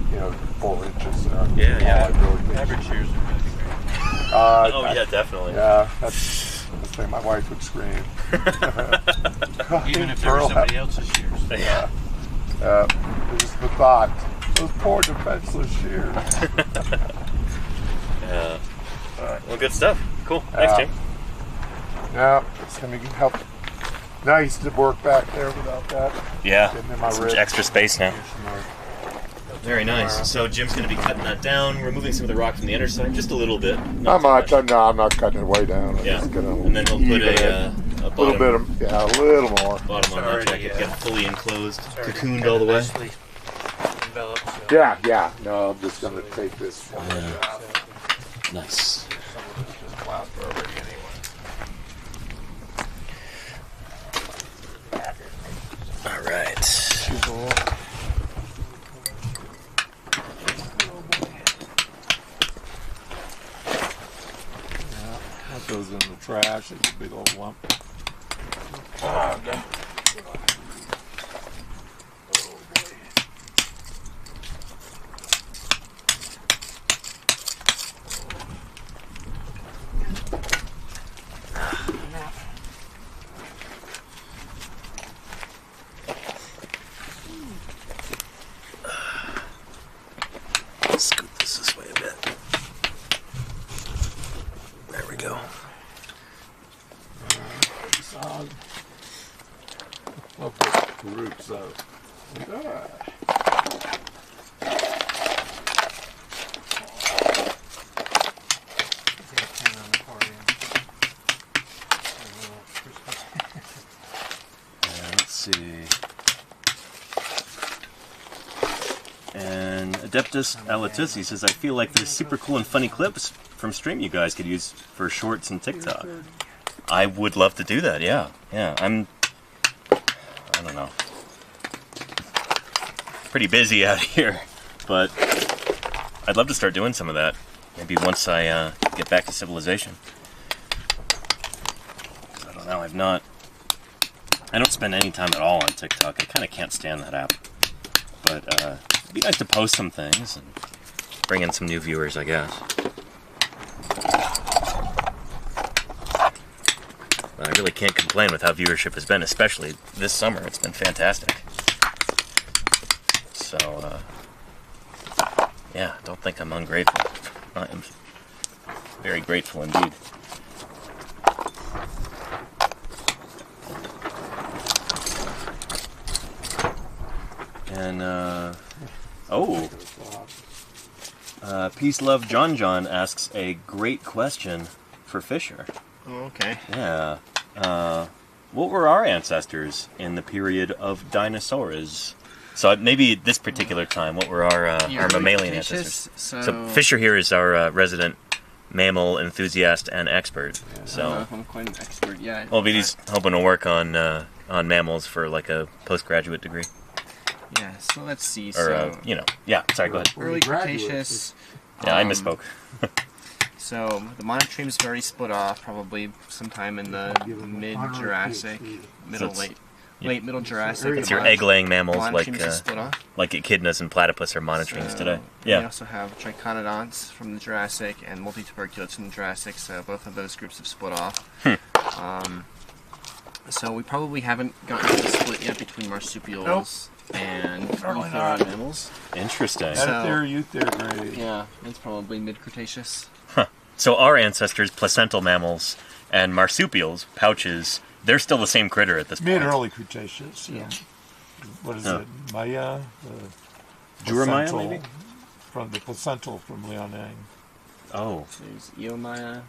4 inches there. Yeah. All I really think. Average shears are going to be great. Oh yeah, definitely. Yeah, that's the thing. My wife would scream. Even if there were somebody else's shears. Yeah. Just the thought. Those poor defenseless shears. Yeah. Well, good stuff. Cool. Thanks, Jim. Yeah, it's going to help. Nice to work back there without that. Yeah. Getting in my Some ribs. extra space now. Here's some more. Very nice. So Jim's going to be cutting that down, removing some of the rock from the inner side, just a little bit. Not much. I'm not cutting it way down. I'm Yeah. just gonna And then he'll put even it. a little bottom, bit of, a little more. bottom on that Already, jacket, yeah. get fully enclosed, Already cocooned kinda all the way. nicely enveloped, so Yeah. No, I'm just gonna take this one out. Nice. Some of it's just plaster already anyway. All right. That goes in the trash. It's a big old lump. Scoot this way a bit. There we go. Solid. Love the roots of. Let's see. And Adeptus Alatussi says, I feel like there's super cool and funny clips from stream you guys could use for shorts and TikTok. I would love to do that, yeah. I don't know. Pretty busy out here, but I'd love to start doing some of that. Maybe once I get back to civilization. I don't know, I don't spend any time at all on TikTok. I kind of can't stand that app. But it'd be nice to post some things and bring in some new viewers, I guess. But I really can't complain with how viewership has been, especially this summer. It's been fantastic. So, yeah, don't think I'm ungrateful. I am very grateful indeed. And, Peace Love John asks a great question for Fisher. Oh, okay. Yeah. What were our ancestors in the period of dinosaurs? So maybe at this particular time, what were our mammalian ancestors? So Fisher here is our resident mammal enthusiast and expert. I don't know So, if I'm quite an expert yet. well, but he's hoping to work on mammals for like a postgraduate degree. Yeah, so let's see. Or, So yeah, sorry, go ahead. early Graduates. Cretaceous. Yeah, I misspoke. So the monotremes very split off probably sometime in the mid-Jurassic, late middle Jurassic. It's your egg-laying mammals like monotremes just split off. echidnas and platypus are monotremes today. We Yeah. also have triconodonts from the Jurassic and multituberculates from the Jurassic, so both of those groups have split off. So we probably haven't gotten to the split yet between marsupials and Certainly eutherid not. mammals. Interesting. So- Eutherid. Yeah, it's probably mid-Cretaceous. So our ancestors, placental mammals, and marsupials, pouches, they're still the same critter at this point. Mid-early Cretaceous. Yeah. What is Oh. it? Maya? Juramaia, Placental- maybe? From the placental from Liaoning. Oh. So there's Eomaya,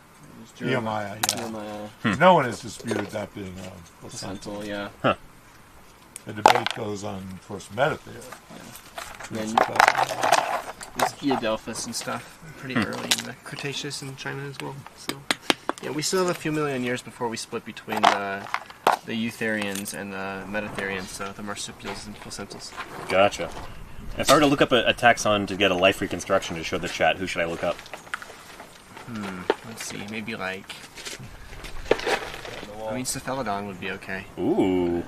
Nehemiah, yeah. Nehemiah. No one has disputed that being a placental. Placental, yeah. The debate goes on, of course, metatheria. Then there's Eodelphus and stuff pretty early in the Cretaceous in China as well. So yeah, we still have a few million years before we split between the Eutherians and the Metatherians, so the marsupials and placentals. Gotcha. If I were to look up a taxon to get a life reconstruction to show the chat, who should I look up? Let's see, maybe like... I mean, Cephalodon would be okay. Ooh.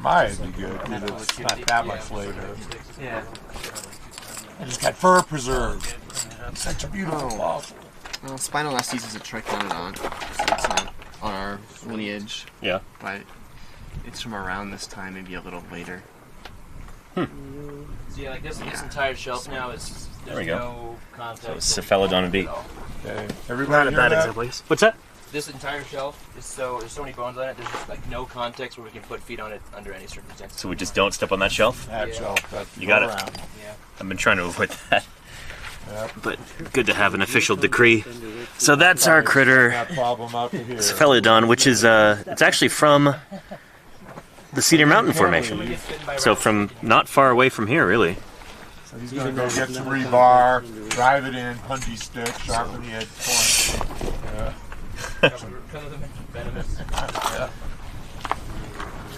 Might be good, because it's not that much later. Yeah. And it's got fur preserved. It's such a beautiful fossil. Well, Spinolaestes is a triconodont, so it's not on our lineage, Yeah. but it's from around this time, maybe a little later. So yeah, like this entire shelf now is There we there's go. no context. Cephalodon indeed. Okay. Everybody hear that? What's that? This entire shelf is there's so many bones on it. There's just like no context where we can put feet on it under any circumstances. So we just don't step on that shelf? That Yeah. shelf. That You got it. around. Yeah. I've been trying to avoid that. Yep. But good to have an official decree. So that's our critter, That problem out to here. Cephalodon, which is, it's actually from the Cedar Mountain Formation. So from not far away from here, really. So he's going to go get some rebar, drive it in, punji stick, sharpen the edge point.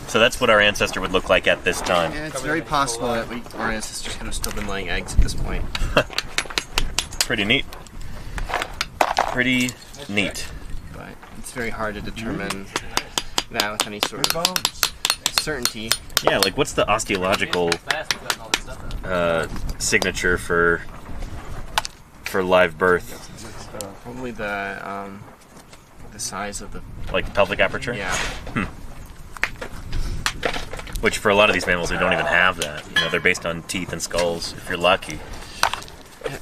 So that's what our ancestor would look like at this time. Yeah, it's very possible that our ancestors could have still been laying eggs at this point. Pretty neat. Pretty neat. But it's very hard to determine that with any sort Good of bones. certainty. Yeah, like what's the osteological signature for live birth? Probably the size of the Like pelvic aperture? yeah. Which for a lot of these mammals, they don't even have that. You know, they're based on teeth and skulls, if you're lucky.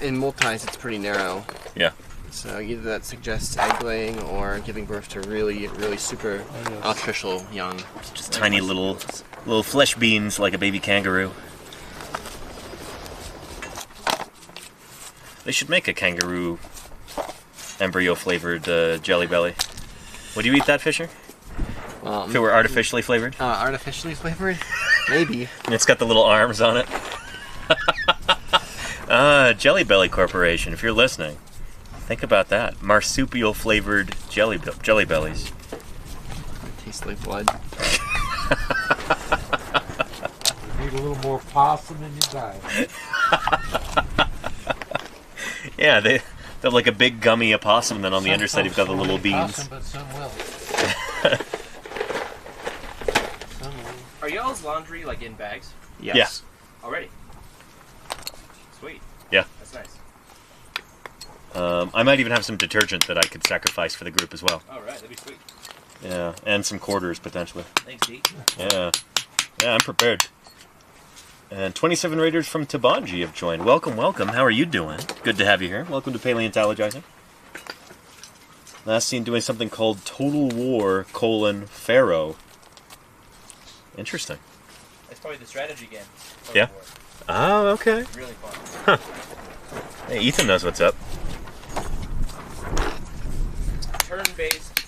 In multis, it's pretty narrow. Yeah. So either that suggests egg laying or giving birth to really, really super artificial young. Just tiny little flesh beans like a baby kangaroo. They should make a kangaroo embryo flavored Jelly Belly. Would you eat that, Fisher? If it were artificially flavored? Artificially flavored? Maybe. And it's got the little arms on it. Jelly Belly Corporation, if you're listening, think about that. Marsupial flavored jelly bellies. Tastes like blood. Need a little more possum in your diet. Yeah, they're like a big gummy opossum, then on the underside you've got the little beans. Awesome, but some will. Are y'all's laundry like in bags Yes. already? Sweet. Yeah. That's nice. I might even have some detergent that I could sacrifice for the group as well. All right, that'd be sweet. Yeah, and some quarters potentially. Thanks, Deke. Yeah, I'm prepared. And 27 raiders from Tabanji have joined. Welcome, welcome. How are you doing? Good to have you here. Welcome to Paleontologizing. Last seen doing something called Total War: Pharaoh. Interesting. That's probably the strategy game. Yeah. Oh, okay. It's really fun. Hey, Ethan knows what's up. Turn-based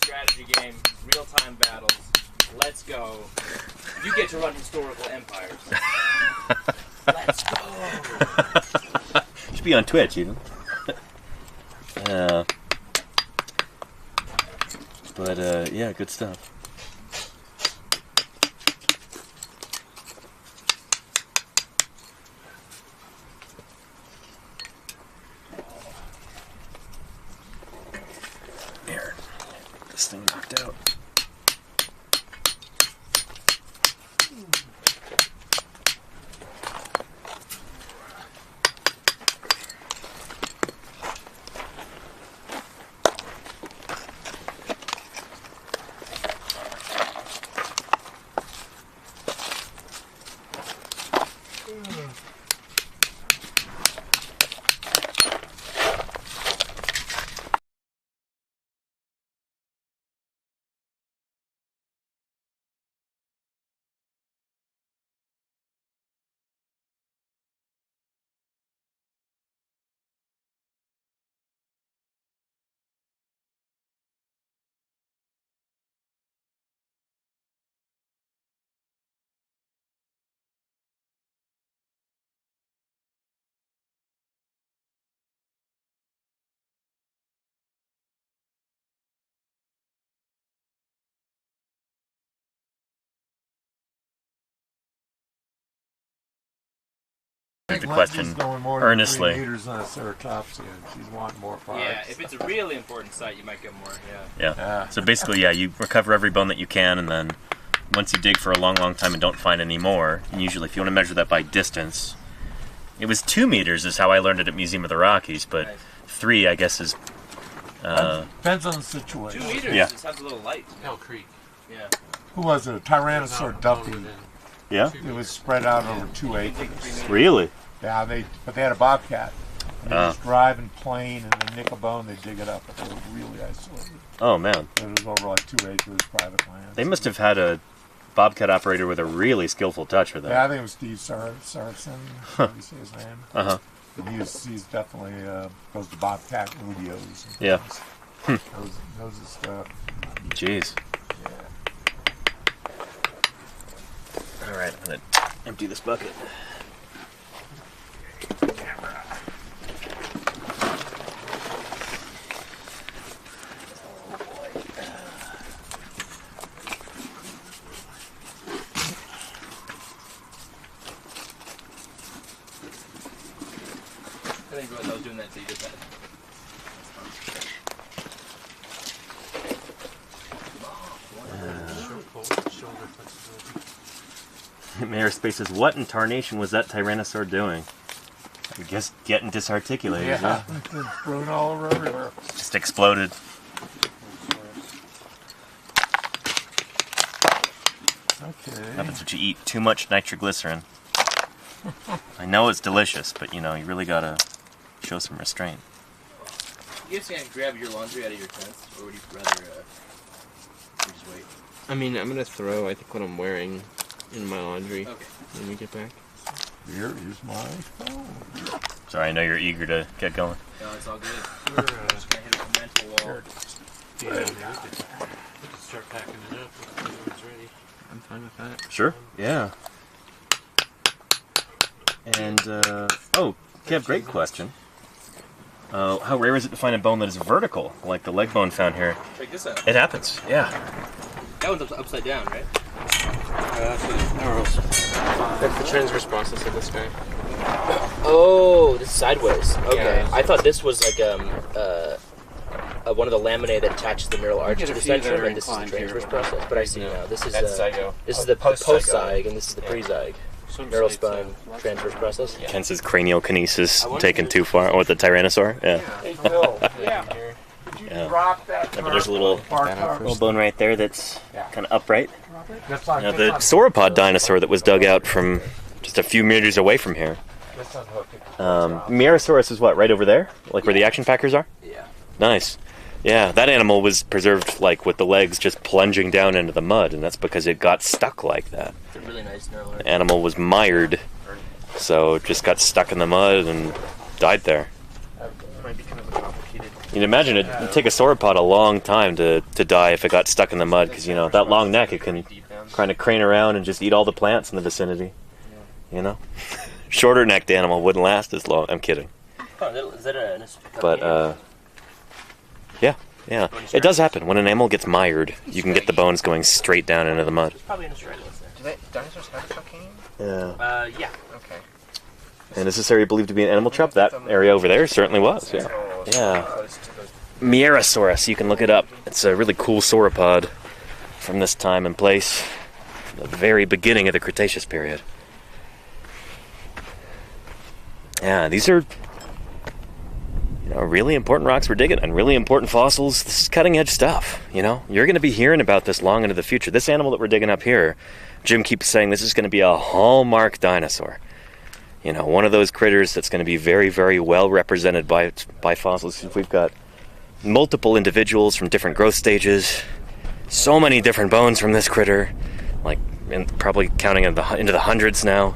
strategy game, real-time battles. Let's go. You get to run historical empires. Let's go. Should be on Twitch, even. Yeah, good stuff. Here, get this thing knocked out. the question going more earnestly. Than 3 meters on a ceratopsia. She's wanting more parts. Yeah, if it's a really important site, you might get more. Yeah. So basically, yeah, you recover every bone that you can, and then once you dig for a long, long time and don't find any more, and usually if you want to measure that by distance, it was 2 meters is how I learned it at Museum of the Rockies, but Nice. 3, I guess, is... Depends on the situation. 2 meters. Yeah. It sounds a little light. Hell Creek. Yeah. Who was it? A Tyrannosaur ducky. Yeah? It was spread out over 2 acres. Really? Yeah, but they had a bobcat. And they just drive and plane and then nick a bone, they dig it up. But they were really isolated. Oh, man. It was over like 2 acres private land. They must have had a bobcat operator with a really skillful touch for that. Yeah, I think it was Steve Saracen. How do you say his name? Uh-huh. And he's definitely goes to bobcat rodeos. And Yeah. things. Knows his stuff. Jeez. Yeah. All right, I'm going to empty this bucket. I didn't realize I was doing that until you did that. Mayor Space says, what in tarnation was that Tyrannosaur doing? I guess getting disarticulated. Yeah, it's thrown all over everywhere. Just exploded. Okay. Happens when you eat too much nitroglycerin. I know it's delicious, but you know, you really gotta show some restraint. You guys can't grab your laundry out of your tents, or would you rather just wait? I mean, I'm gonna throw, I think, what I'm wearing in my laundry Okay. when we get back. Here is my phone. Sorry, I know you're eager to get going. No, it's all good. We're just gonna hit a mental wall. Yeah, we could start packing it up when it's ready. I'm fine with that. Sure. Yeah. And, oh, Kev, great question. How rare is it to find a bone that is vertical, like the leg bone found here? Check this out. It happens, yeah. That one's upside down, right? That's what That's the transverse process of this guy. Oh, this is sideways. Okay. Yeah. I thought this was like one of the laminae that attaches the neural arch get to a the few that centrum, are and this is the inclined here, transverse but process. But I see now. This is That's zygo. this is the post-zyg, and this is the pre-zyg. Some Neural sites, spine transverse process. Ken says craniokinesis taken too far with the Tyrannosaur. Yeah. Hey, Phil. Yeah. Did you Yeah. drop that? Yeah, but there's a little little bone right there that's kind of upright. That's not, Now, the sauropod dinosaur that was dug out from just a few meters away from here. that's not hooked. Mierosaurus is what, right over there? Like where the action packers are? Yeah. Nice. Yeah, that animal was preserved like with the legs just plunging down into the mud, and that's because it got stuck like that. It's a really nice neural arch. The animal was mired, so it just got stuck in the mud and died there. Might be kind of a complicated. You can imagine it'd take a sauropod a long time to die if it got stuck in the mud, because, you know, that long neck, it can kind of crane around and just eat all the plants in the vicinity. You know? Shorter necked animal wouldn't last as long. I'm kidding. Oh, is that a But, yeah. It does happen. When an animal gets mired, you can get the bones going straight down into the mud. There's probably an Australians there. Do dinosaurs have a trachea? Yeah. Yeah. Okay. And is this area believed to be an animal trap? That area over there certainly was, yeah. Yeah. Mierosaurus, you can look it up. It's a really cool sauropod from this time and place, the very beginning of the Cretaceous period. Yeah, these are, you know, really important rocks we're digging and really important fossils. This is cutting edge stuff, you know? You're going to be hearing about this long into the future. This animal that we're digging up here, Jim keeps saying this is going to be a hallmark dinosaur. You know, one of those critters that's going to be very, very well represented by fossils. We've got multiple individuals from different growth stages, so many different bones from this critter, like probably counting into the hundreds now.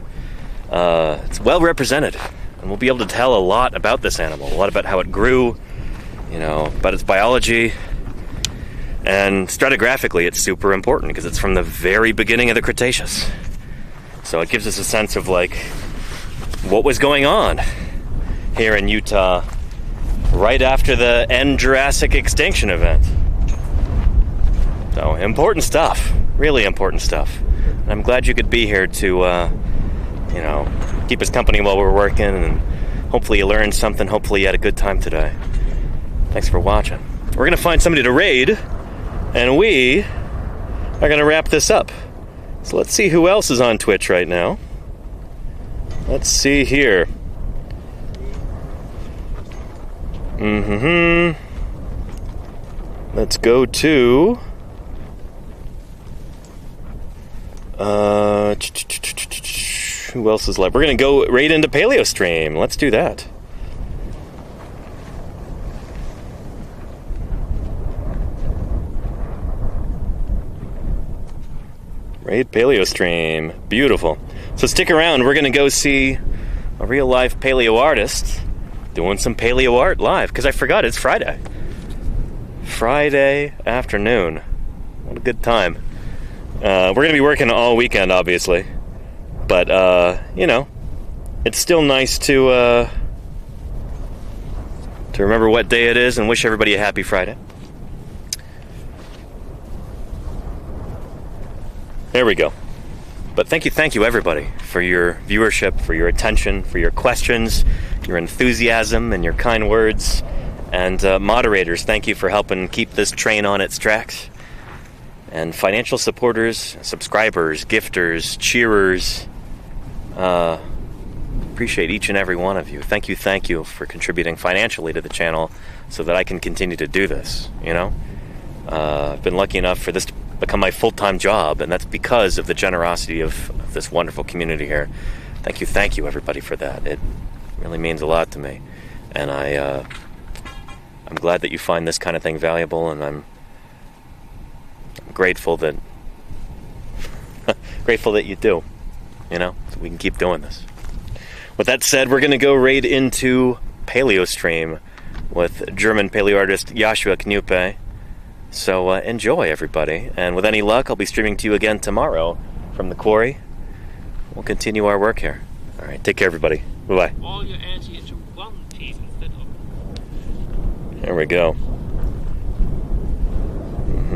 It's well represented, and we'll be able to tell a lot about this animal, a lot about how it grew, you know, about its biology. And stratigraphically, it's super important because it's from the very beginning of the Cretaceous. So it gives us a sense of, like, what was going on here in Utah right after the end Jurassic extinction event. So, important stuff. Really important stuff. And I'm glad you could be here to, you know, keep us company while we're working, and hopefully you learned something. Hopefully you had a good time today. Thanks for watching. We're going to find somebody to raid, and we are going to wrap this up. So let's see who else is on Twitch right now. Let's see here. Let's go to... who else is live? We're going to go right into PaleoStream. Let's do that. Raid PaleoStream. Beautiful. So stick around. We're going to go see a real-life paleo artist doing some paleo art live, because I forgot it's Friday. Friday afternoon. What a good time. We're going to be working all weekend, obviously. But, you know, it's still nice to remember what day it is and wish everybody a happy Friday. There we go. But thank you, everybody, for your viewership, for your attention, for your questions, your enthusiasm, and your kind words. And moderators, thank you for helping keep this train on its tracks. And financial supporters, subscribers, gifters, cheerers, appreciate each and every one of you. Thank you for contributing financially to the channel so that I can continue to do this, you know? I've been lucky enough for this to become my full-time job, and that's because of the generosity of this wonderful community here. Thank you, everybody, for that. It really means a lot to me. And I'm glad that you find this kind of thing valuable, and I'm grateful that you do, you know, so we can keep doing this. With that said, we're going to go right into PaleoStream with German paleo artist Joshua Knupe. So enjoy, everybody, and with any luck, I'll be streaming to you again tomorrow from the quarry. We'll continue our work here. All right, take care, everybody. Bye-bye. All your energy into one piece instead of... There we go.